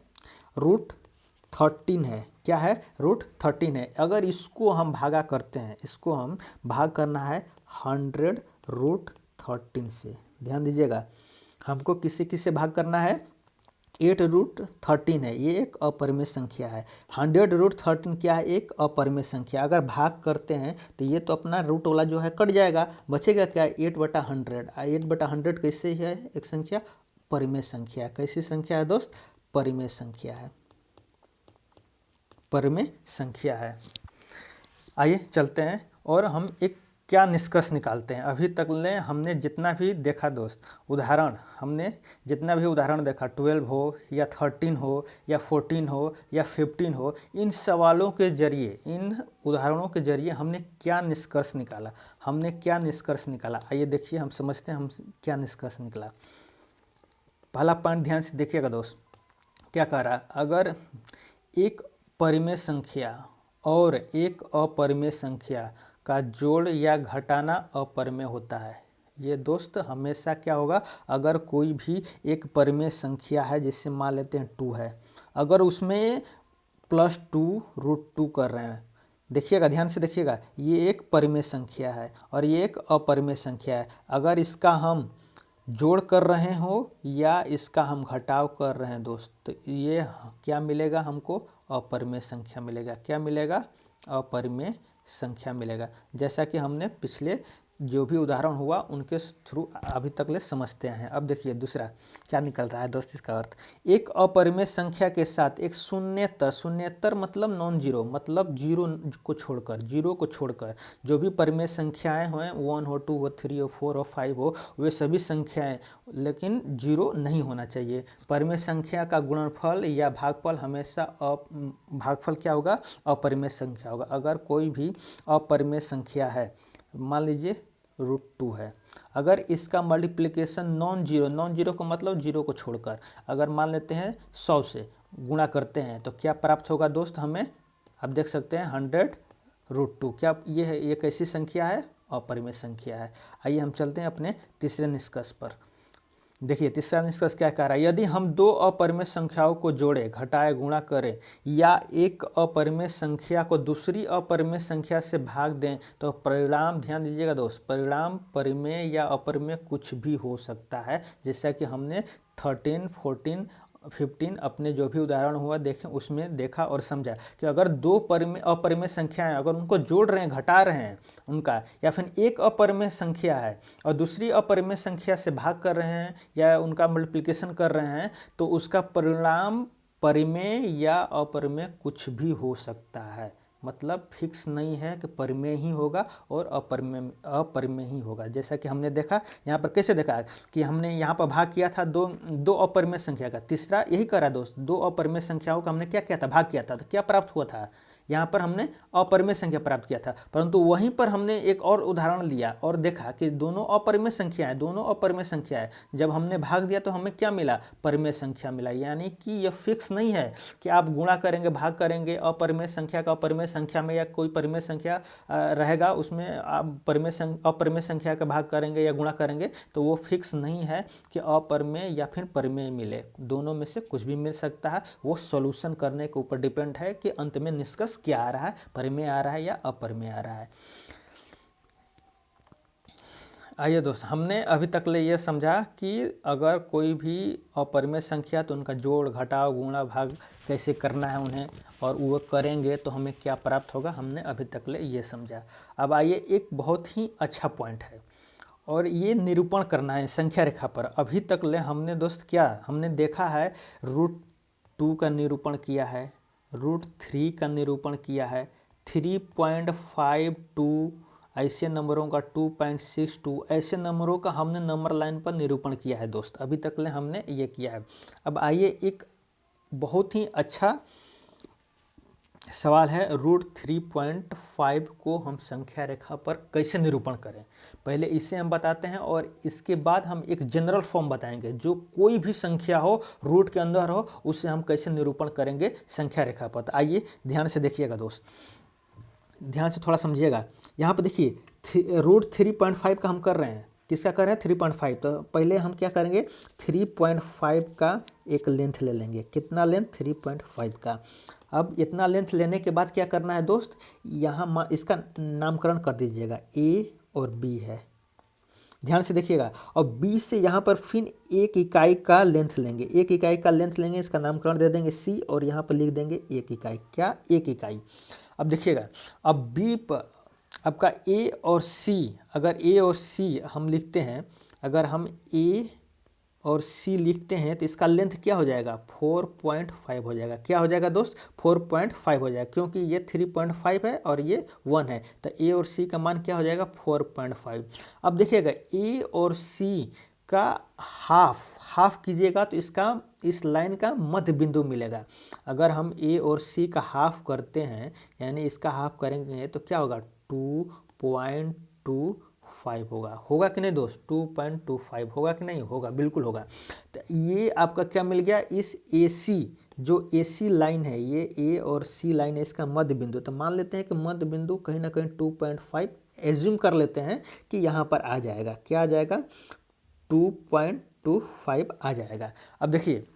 √13 है, क्या है? √13 है। अगर इसको हम भागा करते हैं, इसको हम भाग करना है 100√13 से। ध्यान दीजिएगा, हमको किसे भाग करना है? 8√13 है, ये एक अपरिमेय संख्या है। 100√13 क्या है? एक अपरिमेय संख्या। अगर भाग करते हैं तो ये तो अपना रूट वाला जो है कट जाएगा, बचेगा क्या? 8/100। 8/100 कैसे है? एक संख्या परिमेय संख्या। कैसी संख्या है दोस्त? परिमेय संख्या है, परिमेय संख्या है। आइए चलते हैं और हम एक क्या निष्कर्ष निकालते हैं। अभी तक हमने जितना भी देखा दोस्त उदाहरण, हमने जितना भी उदाहरण देखा, 12 हो या 13 हो या 14 हो या 15 हो, इन सवालों के जरिए, इन उदाहरणों के जरिए हमने क्या निष्कर्ष निकाला? आइए देखिए, हम समझते हैं हम क्या निष्कर्ष निकला। पहला पॉइंट ध्यान से देखिएगा दोस्त, क्या कह रहा है? अगर एक परिमेय संख्या और एक अपरिमेय संख्या का जोड़ या घटाना अपरिमेय होता है। ये दोस्त हमेशा क्या होगा? अगर कोई भी एक परिमेय संख्या है, जिससे मान लेते हैं 2 है, अगर उसमें +2√2 कर रहे हैं, देखिएगा ध्यान से देखिएगा, ये एक परिमेय संख्या है और ये एक अपरिमेय संख्या है। अगर इसका हम जोड़ कर रहे हो या इसका हम घटाव कर रहे हैं दोस्त, तो ये क्या मिलेगा? हमको अपरिमेय संख्या मिलेगा। क्या मिलेगा? अपरिमेय संख्या मिलेगा। जैसा कि हमने पिछले जो भी उदाहरण हुआ उनके थ्रू अभी तक ले समझते हैं। अब देखिए दूसरा क्या निकल रहा है दोस्त, इसका अर्थ एक अपरिमेय संख्या के साथ एक शून्येतर मतलब नॉन जीरो, मतलब जीरो को छोड़कर जो भी परिमेय संख्याएं हों, 1 हो, 2 हो, 3 हो, 4 हो, 5 हो, वे सभी संख्याएं, लेकिन जीरो नहीं होना चाहिए। परिमेय संख्या का गुणनफल या भागफल हमेशा भागफल क्या होगा? अपरिमेय संख्या होगा। अगर कोई भी अपरिमेय संख्या है, मान लीजिए √2 है, अगर इसका मल्टीप्लिकेशन नॉन जीरो का मतलब जीरो को छोड़कर, अगर मान लेते हैं 100 से गुणा करते हैं तो क्या प्राप्त होगा दोस्त हमें? आप देख सकते हैं 100√2। क्या ये है? ये कैसी संख्या है? अपरिमेय संख्या है। आइए हम चलते हैं अपने तीसरे निष्कर्ष पर। देखिए तीसरा निष्कर्ष क्या कह रहा है? यदि हम दो अपरिमेय संख्याओं को जोड़े, घटाए, गुणा करें या एक अपरिमेय संख्या को दूसरी अपरिमेय संख्या से भाग दें तो परिणाम, ध्यान दीजिएगा दोस्त, परिणाम परिमेय या अपरिमेय कुछ भी हो सकता है। जैसा कि हमने 13, 14 15 अपने जो भी उदाहरण हुआ देखें उसमें देखा और समझा कि अगर दो अपरिमेय संख्याएं अगर उनको जोड़ रहे हैं, घटा रहे हैं उनका, या फिर एक अपरिमेय संख्या है और दूसरी अपरिमेय संख्या से भाग कर रहे हैं या उनका मल्टीप्लिकेशन कर रहे हैं, तो उसका परिणाम परिमेय या अपरिमेय कुछ भी हो सकता है। मतलब फिक्स नहीं है कि परिमेय ही होगा और अपरिमेय ही होगा। जैसा कि हमने देखा यहाँ पर, कैसे देखा कि हमने यहाँ पर भाग किया था दो अपरिमेय संख्या का, तीसरा यही करा दोस्त, दो अपरिमेय संख्याओं का हमने क्या किया था, भाग किया था, तो क्या प्राप्त हुआ था, यहाँ पर हमने अपरिमेय संख्या प्राप्त किया था। परंतु वहीं पर हमने एक और उदाहरण लिया और देखा कि दोनों अपरिमेय संख्या है, जब हमने भाग दिया तो हमें क्या मिला, परिमेय संख्या मिला। यानी कि यह फिक्स नहीं है कि आप गुणा करेंगे, भाग करेंगे अपरिमेय संख्या का अपरिमेय संख्या में, या कोई परिमेय संख्या रहेगा उसमें आप अपरिमेय संख्या का भाग करेंगे या गुणा करेंगे, तो वो फिक्स नहीं है कि अपरिमेय या फिर परिमेय मिले। दोनों में से कुछ भी मिल सकता है। वो सॉल्यूशन करने के ऊपर डिपेंड है कि अंत में निष्कर्ष क्या आ रहा है, परिमेय आ रहा है या अपरिमेय आ रहा है। आइए दोस्त, हमने अभी तक ले ये समझा कि अगर कोई भी अपरिमेय संख्या तो उनका जोड़, घटाव, गुणा, भाग कैसे करना है उन्हें, और वो करेंगे तो हमें क्या प्राप्त होगा, हमने अभी तक ले ये समझा। अब आइए एक बहुत ही अच्छा पॉइंट है और ये निरूपण करना है संख्या रेखा पर। अभी तक ले हमने दोस्त क्या हमने देखा है, √2 का निरूपण किया है, √3 का निरूपण किया है, 3.52 ऐसे नंबरों का, 2.62 ऐसे नंबरों का हमने नंबर लाइन पर निरूपण किया है दोस्त। अभी तक ले हमने ये किया है। अब आइए एक बहुत ही अच्छा सवाल है, √3.5 को हम संख्या रेखा पर कैसे निरूपण करें। पहले इसे हम बताते हैं और इसके बाद हम एक जनरल फॉर्म बताएंगे, जो कोई भी संख्या हो, रूट के अंदर हो, उसे हम कैसे निरूपण करेंगे संख्या रेखा पर। तो आइए ध्यान से देखिएगा दोस्त, ध्यान से थोड़ा समझिएगा। यहाँ पर देखिए √3.5 का हम कर रहे हैं, किसका कर रहे हैं, 3.5। तो पहले हम क्या करेंगे, 3.5 का एक लेंथ ले लेंगे। कितना लेंथ, 3.5 का। अब इतना लेंथ लेने के बाद क्या करना है दोस्त, यहाँ इसका नामकरण कर दीजिएगा, A और B है। ध्यान से देखिएगा, और B से यहाँ पर फिर एक इकाई का लेंथ लेंगे, एक इकाई का लेंथ लेंगे, इसका नामकरण दे देंगे C, और यहाँ पर लिख देंगे एक इकाई। क्या, एक इकाई। अब देखिएगा, अब B पर आपका A और C, अगर A और C हम लिखते हैं, अगर हम A और C लिखते हैं तो इसका लेंथ क्या हो जाएगा, 4.5 हो जाएगा। क्या हो जाएगा दोस्त, 4.5 हो जाएगा, क्योंकि ये 3.5 है और ये 1 है, तो A और C का मान क्या हो जाएगा, 4.5। अब देखिएगा A और C का हाफ कीजिएगा तो इसका, इस लाइन का मध्य बिंदु मिलेगा। अगर हम A और C का हाफ करते हैं, यानी इसका हाफ करेंगे तो क्या होगा, 2.25 होगा कि नहीं दोस्त, 2.25 होगा कि नहीं, होगा, बिल्कुल होगा। तो ये आपका क्या मिल गया, इस AC, जो AC लाइन है, ये A और C लाइन है, इसका मध्य बिंदु। तो मान लेते हैं कि मध्य बिंदु कहीं ना कहीं 2.5 एज्यूम कर लेते हैं कि यहाँ पर आ जाएगा। क्या आ जाएगा, 2.25 आ जाएगा। अब देखिए,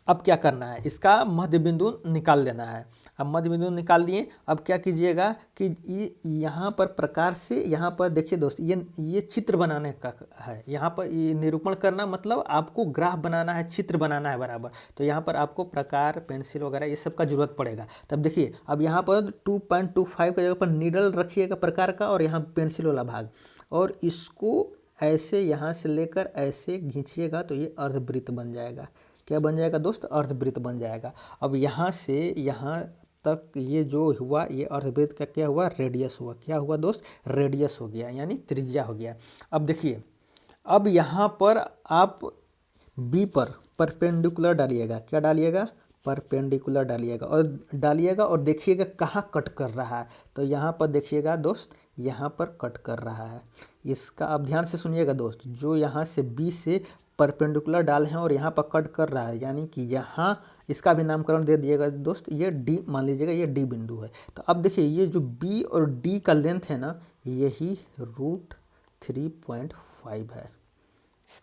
अब क्या करना है, इसका मध्य बिंदु निकाल लेना है। अब मध्य बिंदु निकाल दिए, अब क्या कीजिएगा कि यहाँ पर प्रकार से, यहाँ पर देखिए दोस्त, ये चित्र बनाने का है। यहाँ पर ये निरूपण करना मतलब आपको ग्राफ बनाना है, चित्र बनाना है बराबर। तो यहाँ पर आपको प्रकार, पेंसिल वगैरह ये सब का जरूरत पड़ेगा। तब देखिए, अब यहाँ पर 2.25 की जगह पर नीडल रखिएगा प्रकार का, और यहाँ पेंसिल वाला भाग, और इसको ऐसे यहाँ से लेकर ऐसे खींचिएगा तो ये अर्धवृत्त बन जाएगा। क्या बन जाएगा दोस्त, अर्धवृत्त बन जाएगा। अब यहाँ से यहाँ तक ये जो हुआ, ये अर्धवृत्त का क्या हुआ, रेडियस हुआ। क्या हुआ दोस्त, रेडियस हो गया, यानी त्रिज्या हो गया। अब देखिए, अब यहाँ पर आप B पर परपेंडिकुलर डालिएगा। क्या डालिएगा, परपेंडिकुलर डालिएगा, और देखिएगा कहाँ कट कर रहा है। तो यहाँ पर देखिएगा दोस्त, यहाँ पर कट कर रहा है इसका। अब ध्यान से सुनिएगा दोस्त, जो यहाँ से B से परपेंडिकुलर डाल हैं और यहाँ पर कट कर रहा है, यानी कि यहाँ इसका भी नामकरण दे दिएगा दोस्त, ये D मान लीजिएगा, ये D बिंदु है। तो अब देखिए, ये जो B और D का लेंथ है ना, यही √3.5 है।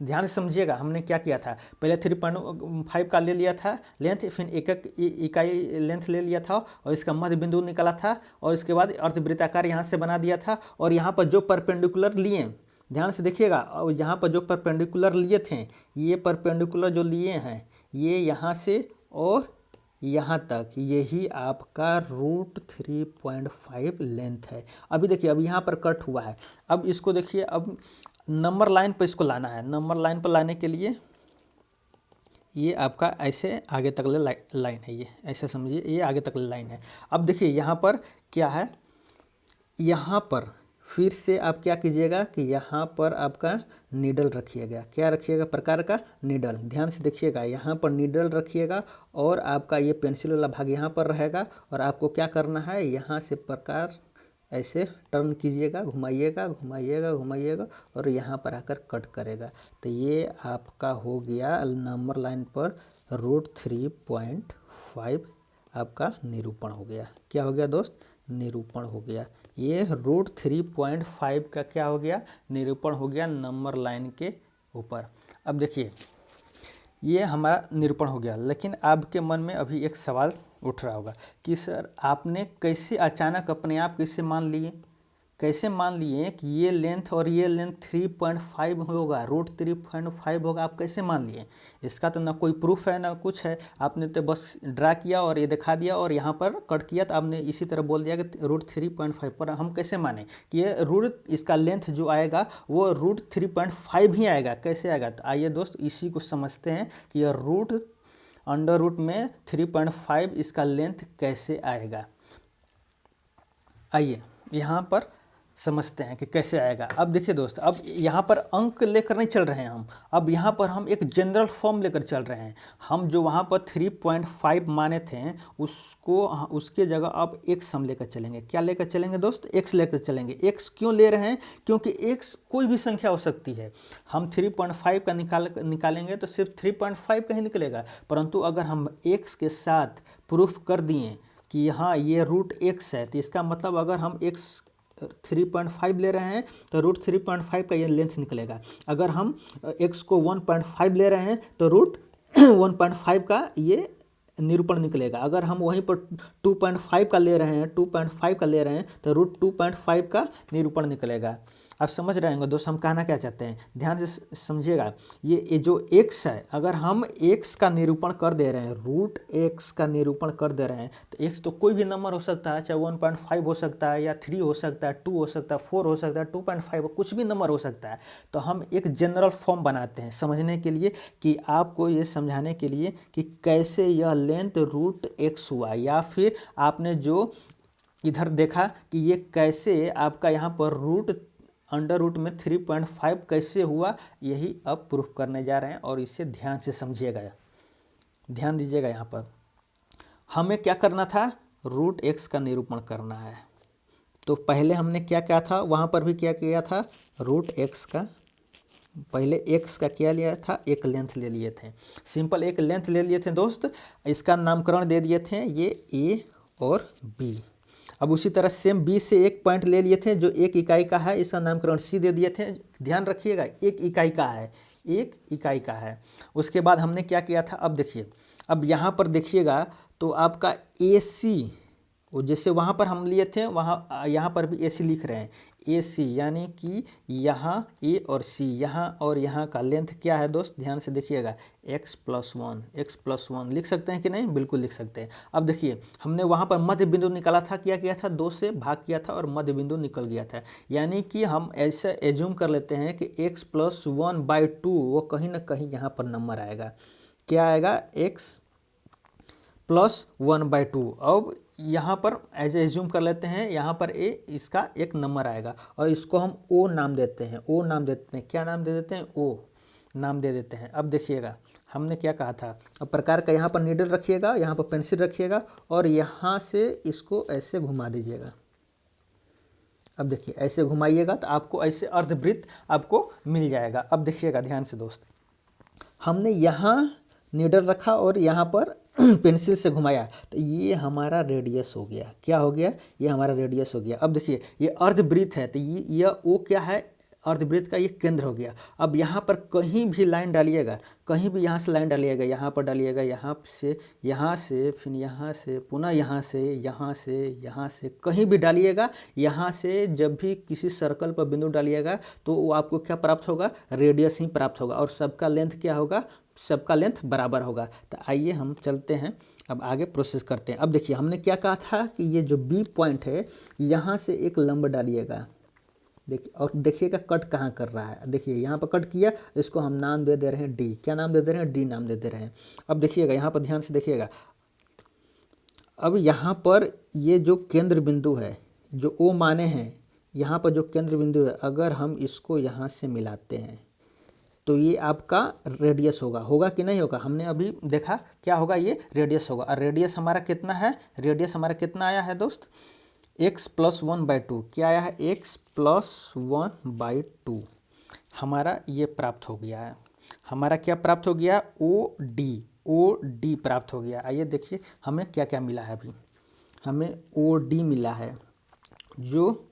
ध्यान से समझिएगा, हमने क्या किया था, पहले 3.5 का ले लिया था लेंथ, फिर एक इकाई लेंथ ले लिया था और इसका मध्य बिंदु निकाला था, और इसके बाद अर्धवृत्ताकार यहाँ से बना दिया था। और यहाँ पर जो परपेंडिकुलर लिए, ध्यान से देखिएगा, और यहाँ पर जो परपेंडिकुलर लिए थे, ये परपेंडिकुलर जो लिए हैं, ये यहाँ से और यहाँ तक, यही आपका √3.5 लेंथ है। अभी देखिए, अब यहाँ पर कट हुआ है। अब इसको देखिए, अब नंबर लाइन पर इसको लाना है। नंबर लाइन पर लाने के लिए ये आपका ऐसे आगे तक लाइन है, ये ऐसे समझिए, ये आगे तक लाइन है। अब देखिए यहाँ पर क्या है, यहाँ पर फिर से आप क्या कीजिएगा कि यहाँ पर आपका नीडल रखिएगा। क्या रखिएगा? प्रकार का नीडल। ध्यान से देखिएगा, यहाँ पर नीडल रखिएगा और आपका ये पेंसिल वाला भाग यहाँ पर रहेगा। और आपको क्या करना है, यहाँ से प्रकार ऐसे टर्न कीजिएगा, घुमाइएगा घुमाइएगा घुमाइएगा और यहाँ पर आकर कट करेगा। तो ये आपका हो गया नंबर लाइन पर √3.5 आपका निरूपण हो गया। क्या हो गया दोस्त? निरूपण हो गया। ये √3.5 का क्या हो गया? निरूपण हो गया नंबर लाइन के ऊपर। अब देखिए, ये हमारा निरूपण हो गया, लेकिन आपके मन में अभी एक सवाल उठ रहा होगा कि सर आपने कैसे अचानक अपने आप कैसे मान लिए, कैसे मान लिए कि ये लेंथ और ये लेंथ 3.5 होगा, √3.5 होगा, आप कैसे मान लिए? इसका तो ना कोई प्रूफ है ना कुछ है, आपने तो बस ड्रा किया और ये दिखा दिया और यहाँ पर कट किया, तो आपने इसी तरह बोल दिया कि √3.5। पर हम कैसे माने कि ये इसका लेंथ जो आएगा वो √3.5 ही आएगा? कैसे आएगा? तो आइए दोस्त इसी को समझते हैं कि यह अंडर रूट में 3.5 इसका लेंथ कैसे आएगा। आइए यहाँ पर समझते हैं कि कैसे आएगा। अब देखिए दोस्त, अब यहाँ पर अंक लेकर नहीं चल रहे हैं हम, अब यहाँ पर हम एक जनरल फॉर्म लेकर चल रहे हैं। हम जो वहाँ पर 3.5 माने थे उसको, उसके जगह अब x हम लेकर चलेंगे। क्या लेकर चलेंगे दोस्त? x लेकर चलेंगे। x क्यों ले रहे हैं? क्योंकि x कोई भी संख्या हो सकती है। हम 3.5 का निकालेंगे तो सिर्फ 3.5 का ही निकलेगा, परंतु अगर हम x के साथ प्रूफ कर दिए कि हाँ ये √x है, तो इसका मतलब अगर हम x 3.5 ले रहे हैं तो √3.5 का ये लेंथ निकलेगा। अगर हम x को 1.5 ले रहे हैं तो √1.5 का ये निरूपण निकलेगा। अगर हम वहीं पर 2.5 का ले रहे हैं, 2.5 का ले रहे हैं तो √2.5 का निरूपण निकलेगा। आप समझ रहे होंगे दोस्त हम कहना क्या चाहते हैं, ध्यान से समझिएगा। ये जो x है, अगर हम x का निरूपण कर दे रहे हैं, √x का निरूपण कर दे रहे हैं, तो x तो कोई भी नंबर हो सकता है, चाहे 1.5 हो सकता है या 3 हो सकता है, 2 हो सकता है, 4 हो सकता है, 2.5 कुछ भी नंबर हो सकता है। तो हम एक जनरल फॉर्म बनाते हैं समझने के लिए, कि आपको ये समझाने के लिए कि कैसे यह लेंथ √x हुआ, या फिर आपने जो इधर देखा कि ये कैसे आपका यहाँ पर अंडर रूट में 3.5 कैसे हुआ, यही अब प्रूफ करने जा रहे हैं। और इसे ध्यान से समझिएगा, ध्यान दीजिएगा। यहाँ पर हमें क्या करना था? √x का निरूपण करना है। तो पहले हमने क्या किया था, वहाँ पर भी क्या किया था, √x का, पहले x का क्या लिया था, एक लेंथ ले लिए थे, सिंपल एक लेंथ ले लिए थे दोस्त। इसका नामकरण दे दिए थे ये a और b। अब उसी तरह सेम b से एक पॉइंट ले लिए थे जो 1 इकाई का है, इसका नामकरण c दे दिए थे। ध्यान रखिएगा 1 इकाई का है, 1 इकाई का है। उसके बाद हमने क्या किया था, अब देखिए, अब यहाँ पर देखिएगा तो आपका AC, वो जैसे वहाँ पर हम लिए थे वहाँ यहाँ पर भी AC लिख रहे हैं, AC यानी कि यहाँ A और C, यहाँ और यहाँ का लेंथ क्या है दोस्त? ध्यान से देखिएगा, x+1 लिख सकते हैं कि नहीं? बिल्कुल लिख सकते हैं। अब देखिए हमने वहाँ पर मध्य बिंदु निकाला था, क्या किया था, 2 से भाग किया था और मध्य बिंदु निकल गया था। यानी कि हम ऐसे एज्यूम कर लेते हैं कि x+1/2 वो कहीं ना कहीं यहाँ पर नंबर आएगा। क्या आएगा? x+1/2। अब यहाँ पर एज एज्यूम कर लेते हैं, यहाँ पर a इसका एक नंबर आएगा और इसको हम o नाम देते हैं, o नाम देते हैं। क्या नाम दे देते हैं? o नाम दे देते हैं। अब देखिएगा हमने क्या कहा था, अब प्रकार का यहाँ पर नीडल रखिएगा, यहाँ पर पेंसिल रखिएगा और यहाँ से इसको ऐसे घुमा दीजिएगा। अब देखिए ऐसे घुमाइएगा तो आपको ऐसे अर्धवृत्त आपको मिल जाएगा। अब देखिएगा ध्यान से दोस्त, हमने यहाँ नीडल रखा और यहाँ पर पेंसिल से घुमाया तो ये हमारा रेडियस हो गया। क्या हो गया? ये हमारा रेडियस हो गया। अब देखिए ये अर्धवृत्त है तो ये ओ क्या है? अर्धवृत्त का ये केंद्र हो गया। अब यहाँ पर कहीं भी लाइन डालिएगा, कहीं भी यहाँ से लाइन डालिएगा, यहाँ पर डालिएगा, यहाँ से फिर यहाँ से पुनः यहाँ से कहीं भी डालिएगा। यहाँ से जब भी किसी सर्कल पर बिंदु डालिएगा तो वो आपको क्या प्राप्त होगा? रेडियस ही प्राप्त होगा। और सबका लेंथ क्या होगा? सबका लेंथ बराबर होगा। तो आइए हम चलते हैं, अब आगे प्रोसेस करते हैं। अब देखिए हमने क्या कहा था कि ये जो बी पॉइंट है यहाँ से एक लंब डालिएगा, देखिए, और देखिएगा कट कहाँ कर रहा है। देखिए यहाँ पर कट किया, इसको हम नाम दे रहे हैं डी। क्या नाम दे रहे हैं? डी नाम दे रहे हैं। अब देखिएगा यहाँ पर ध्यान से देखिएगा, अब यहाँ पर ये जो केंद्र बिंदु है, जो ओ माने हैं, यहाँ पर जो केंद्र बिंदु है, अगर हम इसको यहाँ से मिलाते हैं तो ये आपका रेडियस होगा कि नहीं होगा? हमने अभी देखा क्या होगा, ये रेडियस होगा। और रेडियस हमारा कितना है? रेडियस हमारा कितना आया है दोस्त? x+1/2। क्या आया है? x+1/2 हमारा ये प्राप्त हो गया है। हमारा क्या प्राप्त हो गया? ओ डी प्राप्त हो गया। आइए देखिए हमें क्या क्या मिला है। अभी हमें ओ डी मिला है, जो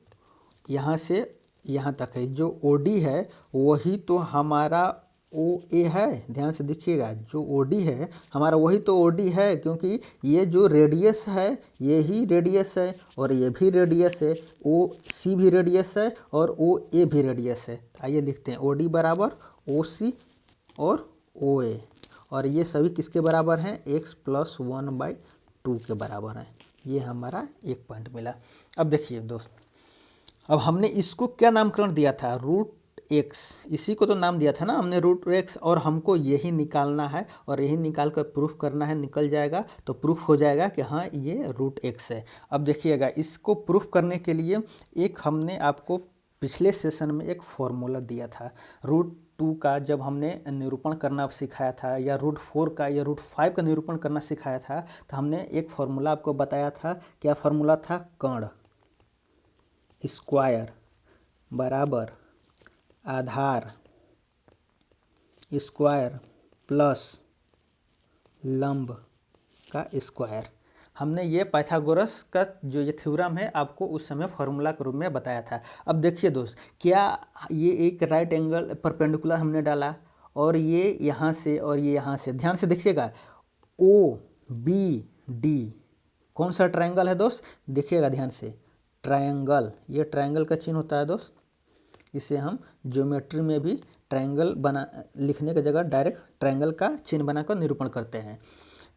यहाँ से यहाँ तक है। जो ओ डी है वही तो हमारा ओ ए है। ध्यान से देखिएगा, जो ओ डी है हमारा वही तो ओ डी है, क्योंकि ये जो रेडियस है ये ही रेडियस है, और ये भी रेडियस है। ओ सी भी रेडियस है और ओ ए भी रेडियस है। आइए लिखते हैं, ओ डी बराबर ओ सी और ओ ए, और ये सभी किसके बराबर हैं? x+1/2 के बराबर हैं। ये हमारा एक पॉइंट मिला। अब देखिए दोस्त, अब हमने इसको क्या नामकरण दिया था? √x। इसी को तो नाम दिया था ना हमने, √x। और हमको यही निकालना है, और यही निकाल कर प्रूफ करना है। निकल जाएगा तो प्रूफ हो जाएगा कि हाँ ये √x है। अब देखिएगा, इसको प्रूफ करने के लिए एक हमने आपको पिछले सेशन में एक फॉर्मूला दिया था। √2 का जब हमने निरूपण करना सिखाया था, या √4 का या √5 का निरूपण करना सिखाया था, तो हमने एक फॉर्मूला आपको बताया था। क्या फॉर्मूला था? कर्ण स्क्वायर बराबर आधार स्क्वायर प्लस लंब का स्क्वायर। हमने ये पाइथागोरस का जो ये थ्योरम है आपको उस समय फॉर्मूला के रूप में बताया था। अब देखिए दोस्त, क्या ये एक राइट एंगल परपेंडिकुलर हमने डाला, और ये यहाँ से और ये यहाँ से, ध्यान से देखिएगा, ओ बी डी कौन सा ट्रायंगल है दोस्त? देखिएगा ध्यान से, ट्रायंगल। ये ट्रायंगल का चिन्ह होता है दोस्त। इसे हम ज्योमेट्री में भी ट्रायंगल बना लिखने की जगह डायरेक्ट ट्रायंगल का चिन्ह बनाकर निरूपण करते हैं।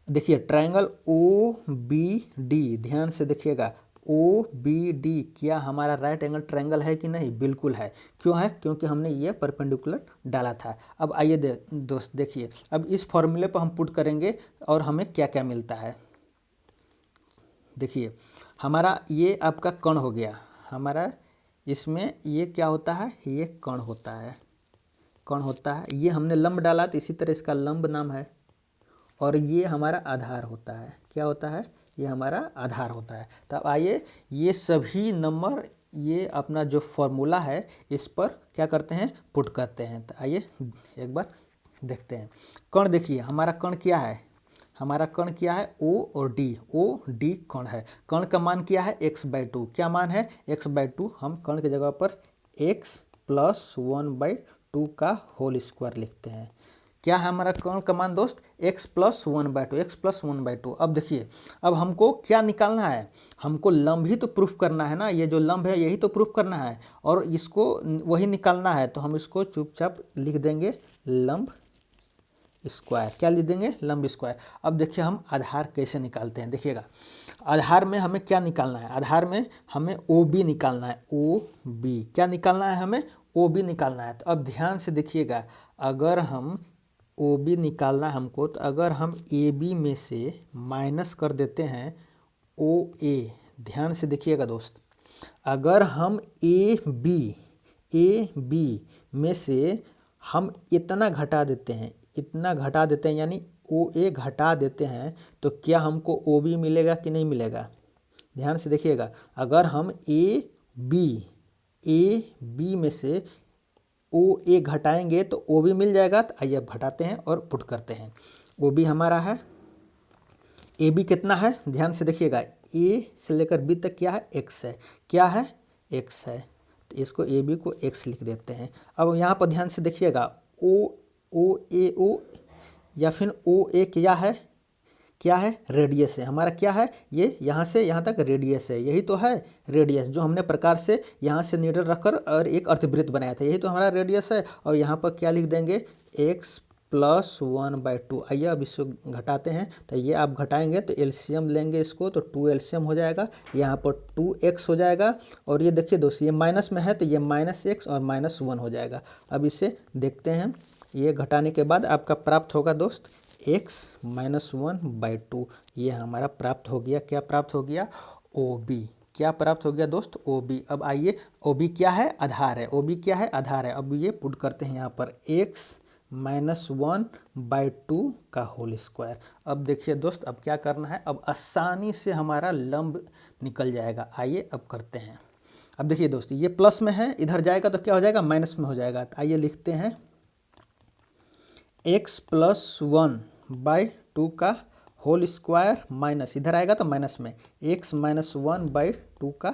देखिए ट्रायंगल ओ बी डी, ध्यान से देखिएगा, ओ बी डी क्या हमारा राइट एंगल ट्रायंगल है कि नहीं? बिल्कुल है। क्यों है? क्योंकि हमने ये परपेंडिकुलर डाला था। अब आइए दोस्त देखिए, अब इस फॉर्मूले पर हम पुट करेंगे और हमें क्या क्या मिलता है। देखिए हमारा ये आपका कर्ण हो गया। हमारा इसमें ये क्या होता है? ये कर्ण होता है, कर्ण होता है। ये हमने लंब डाला तो इसी तरह इसका लंब नाम है, और ये हमारा आधार होता है। क्या होता है? ये हमारा आधार होता है। तो अब आइए ये सभी नंबर, ये अपना जो फॉर्मूला है इस पर क्या करते हैं? पुट करते हैं। तो आइए एक बार देखते हैं। कर्ण देखिए, हमारा कर्ण क्या है? हमारा कर्ण क्या है? ओ और डी। ओ डी कर्ण है। कर्ण का मान क्या है? x/2। क्या मान है? x/2। हम कर्ण की जगह पर x+1/2 का होल स्क्वायर लिखते हैं। क्या है हमारा कर्ण का मान दोस्त? x+1/2, x+1/2। अब देखिए, अब हमको क्या निकालना है? हमको लंब ही तो प्रूफ करना है ना। ये जो लंब है यही तो प्रूफ करना है, और इसको वही निकालना है। तो हम इसको चुपचाप लिख देंगे लंब स्क्वायर। क्या लिख देंगे? लंब स्क्वायर। अब देखिए हम आधार कैसे निकालते हैं। देखिएगा, आधार में हमें क्या निकालना है? आधार में हमें ओ बी निकालना है। ओ बी क्या निकालना है? हमें ओ बी निकालना है। तो अब ध्यान से देखिएगा, अगर हम ओ बी निकालना है हमको, तो अगर हम ए बी में से माइनस कर देते हैं ओ ए, ध्यान से देखिएगा दोस्त, अगर हम ए बी में से हम इतना घटा देते हैं, इतना घटा देते हैं, यानी ओ ए घटा देते हैं, तो क्या हमको ओ बी मिलेगा कि नहीं मिलेगा? ध्यान से देखिएगा, अगर हम ए बी में से ओ ए घटाएंगे तो ओ बी मिल जाएगा। तो आइए अब घटाते हैं और पुट करते हैं। ओ बी हमारा है, ए बी कितना है? ध्यान से देखिएगा, ए से लेकर बी तक क्या है? एक्स है। क्या है? एक्स है। तो इसको ए बी को एक्स लिख देते हैं। अब यहाँ पर ध्यान से देखिएगा, ओ ए या फिर ओ ए क्या है? क्या है? रेडियस है हमारा। क्या है? ये यहाँ से यहाँ तक रेडियस है। यही तो है रेडियस, जो हमने प्रकार से यहाँ से नीडल रखकर और एक अर्धवृत्त बनाया था। यही तो हमारा रेडियस है। और यहाँ पर क्या लिख देंगे? x +1/2। आइए अब इसको घटाते हैं, तो ये आप घटाएंगे तो एलसीएम लेंगे इसको, तो 2 एलसीएम हो जाएगा, यहाँ पर 2x हो जाएगा। और ये देखिए दोस्त, ये माइनस में है तो ये -x और -1 हो जाएगा। अब इसे देखते हैं, ये घटाने के बाद आपका प्राप्त होगा दोस्त x -1/2। ये हमारा प्राप्त हो गया, क्या प्राप्त हो गया, OB। क्या प्राप्त हो गया दोस्त, OB। अब आइए, OB क्या है, आधार है। OB क्या है, आधार है। अब ये पुट करते हैं यहाँ पर x -1/2 का होल स्क्वायर। अब देखिए दोस्त, अब क्या करना है, अब आसानी से हमारा लंब निकल जाएगा। आइए अब करते हैं। अब देखिए दोस्त, ये प्लस में है, इधर जाएगा तो क्या हो जाएगा, माइनस में हो जाएगा। तो आइए लिखते हैं x +1/2 का होल स्क्वायर माइनस, इधर आएगा तो माइनस में x -1/2 का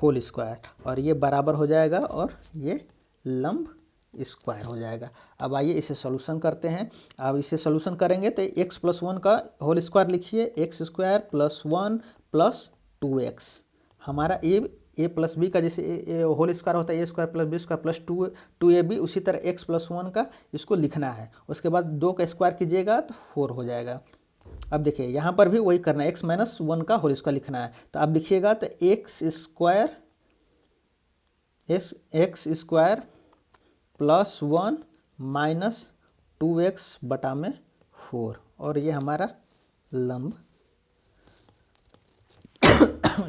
होल स्क्वायर, और ये बराबर हो जाएगा और ये लंब स्क्वायर हो जाएगा। अब आइए इसे सॉल्यूशन करते हैं। अब इसे सॉल्यूशन करेंगे तो x +1 का होल स्क्वायर लिखिए, x² +1 + 2x। हमारा a प्लस बी का जैसे होल स्क्वायर होता है a² + b² + 2ab, उसी तरह x +1 का इसको लिखना है। उसके बाद 2 का स्क्वायर कीजिएगा तो 4 हो जाएगा। अब देखिए यहाँ पर भी वही करना है, x -1 का होल स्क्वायर लिखना है। तो आप लिखिएगा तो x² +1 - 2x/4, और ये हमारा लंब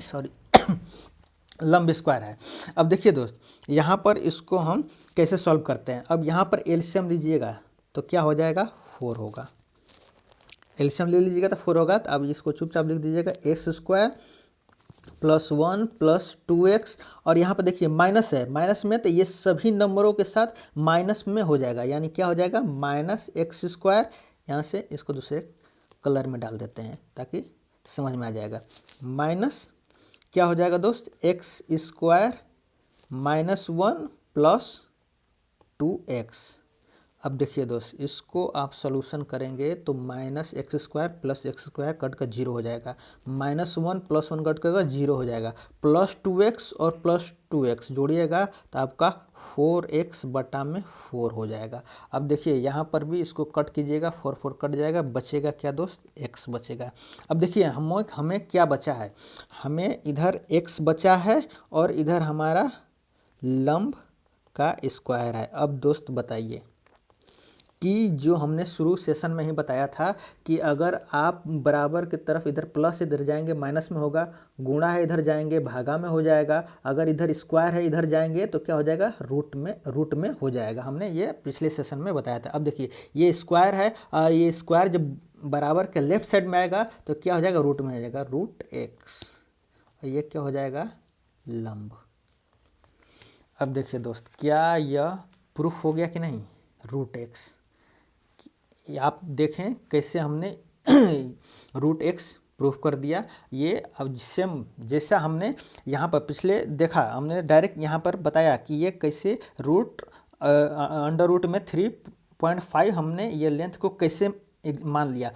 सॉरी लंब स्क्वायर है। अब देखिए दोस्त, यहाँ पर इसको हम कैसे सॉल्व करते हैं। अब यहाँ पर एलसीएम लीजिएगा तो क्या हो जाएगा, 4 होगा। एलसीएम ले लीजिएगा तो 4 होगा। तो अब इसको चुपचाप लिख दीजिएगा, x² +1 + 2x, और यहाँ पर देखिए माइनस है, माइनस में तो ये सभी नंबरों के साथ माइनस में हो जाएगा, यानी क्या हो जाएगा, -x²। यहाँ से इसको दूसरे कलर में डाल देते हैं ताकि समझ में आ जाएगा। माइनस क्या हो जाएगा दोस्त, x² -1 + 2x। अब देखिए दोस्त, इसको आप सॉल्यूशन करेंगे तो -x² + x² कट कर 0 हो जाएगा, -1 + 1 कट कर 0 हो जाएगा, +2x और +2x जोड़िएगा तो आपका 4x/4 हो जाएगा। अब देखिए यहाँ पर भी इसको कट कीजिएगा, 4 कट जाएगा, बचेगा क्या दोस्त, x बचेगा। अब देखिए हमें क्या बचा है, हमें इधर x बचा है और इधर हमारा लंब का स्क्वायर है। अब दोस्त बताइए कि जो हमने शुरू सेशन में ही बताया था कि अगर आप बराबर की तरफ इधर प्लस इधर जाएंगे माइनस में होगा, गुणा है इधर जाएंगे भागा में हो जाएगा, अगर इधर स्क्वायर है इधर जाएंगे तो क्या हो जाएगा, रूट में हो जाएगा। हमने ये पिछले सेशन में बताया था। अब देखिए ये स्क्वायर है, ये स्क्वायर जब बराबर के लेफ्ट साइड में आएगा तो क्या हो जाएगा, रूट में हो जाएगा, √x। ये क्या हो जाएगा, लंब। अब देखिए दोस्त, क्या यह प्रूफ हो गया कि नहीं, √x। आप देखें कैसे हमने √x प्रूफ कर दिया। ये अब सेम जैसा हमने यहाँ पर पिछले देखा, हमने डायरेक्ट यहाँ पर बताया कि ये कैसे √अंडर रूट में 3.5 हमने ये लेंथ को कैसे मान लिया,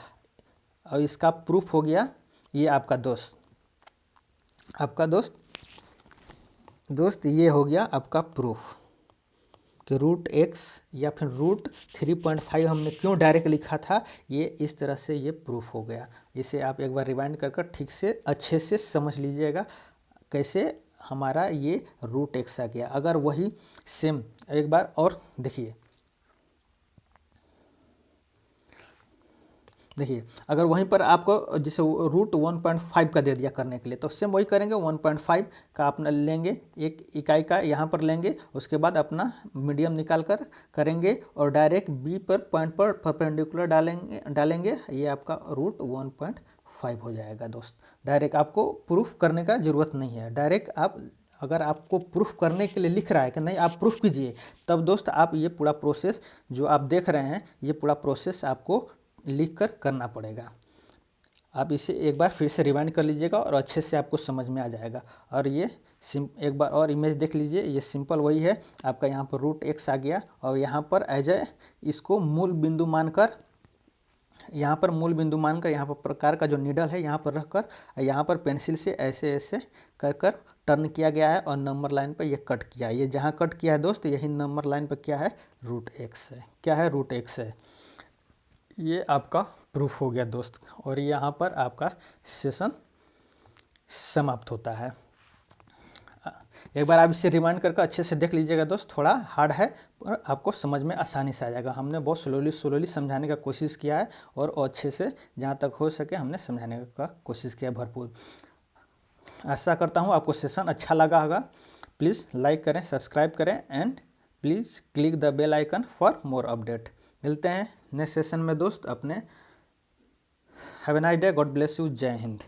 और इसका प्रूफ हो गया। ये आपका दोस्त ये हो गया आपका प्रूफ कि √x या फिर √3.5 हमने क्यों डायरेक्ट लिखा था, ये इस तरह से ये प्रूफ हो गया। इसे आप एक बार रिवाइंड कर ठीक से अच्छे से समझ लीजिएगा कैसे हमारा ये √x आ गया। अगर वही सेम एक बार और देखिए अगर वहीं पर आपको जैसे √1.5 का दे दिया करने के लिए, तो सेम वही करेंगे, 1.5 का अपना लेंगे, एक इकाई का यहाँ पर लेंगे, उसके बाद अपना मीडियम निकाल कर करेंगे और डायरेक्ट बी पर पॉइंट पर परपेंडिकुलर डालेंगे, ये आपका √1.5 हो जाएगा दोस्त। डायरेक्ट आपको प्रूफ करने का ज़रूरत नहीं है, डायरेक्ट आप अगर आपको प्रूफ करने के लिए लिख रहा है कि नहीं आप प्रूफ कीजिए, तब दोस्त आप ये पूरा प्रोसेस जो आप देख रहे हैं, ये पूरा प्रोसेस आपको लिख कर करना पड़ेगा। आप इसे एक बार फिर से रिवाइंड कर लीजिएगा और अच्छे से आपको समझ में आ जाएगा। और ये एक बार और इमेज देख लीजिए, ये सिंपल वही है आपका, यहाँ पर √x आ गया और यहाँ पर एज ए इसको मूल बिंदु मानकर, यहाँ पर प्रकार का जो नीडल है यहाँ पर रखकर यहाँ पर पेंसिल से ऐसे ऐसे कर टर्न किया गया है और नंबर लाइन पर ये कट किया है। ये जहाँ कट किया है दोस्त, यही नंबर लाइन पर क्या है, √x है। क्या है, √x है। ये आपका प्रूफ हो गया दोस्त, और यहाँ पर आपका सेशन समाप्त होता है। एक बार आप इसे रिमाइंड करके अच्छे से देख लीजिएगा दोस्त, थोड़ा हार्ड है पर आपको समझ में आसानी से आ जाएगा। हमने बहुत स्लोली समझाने का कोशिश किया है, और अच्छे से जहाँ तक हो सके हमने समझाने का कोशिश किया भरपूर। आशा करता हूँ आपको सेशन अच्छा लगा होगा। प्लीज़ लाइक करें, सब्सक्राइब करें, and please click the bell icon for more update. मिलते हैं नेक्स्ट सेशन में दोस्त अपने। Have a nice day, God bless you, जय हिंद।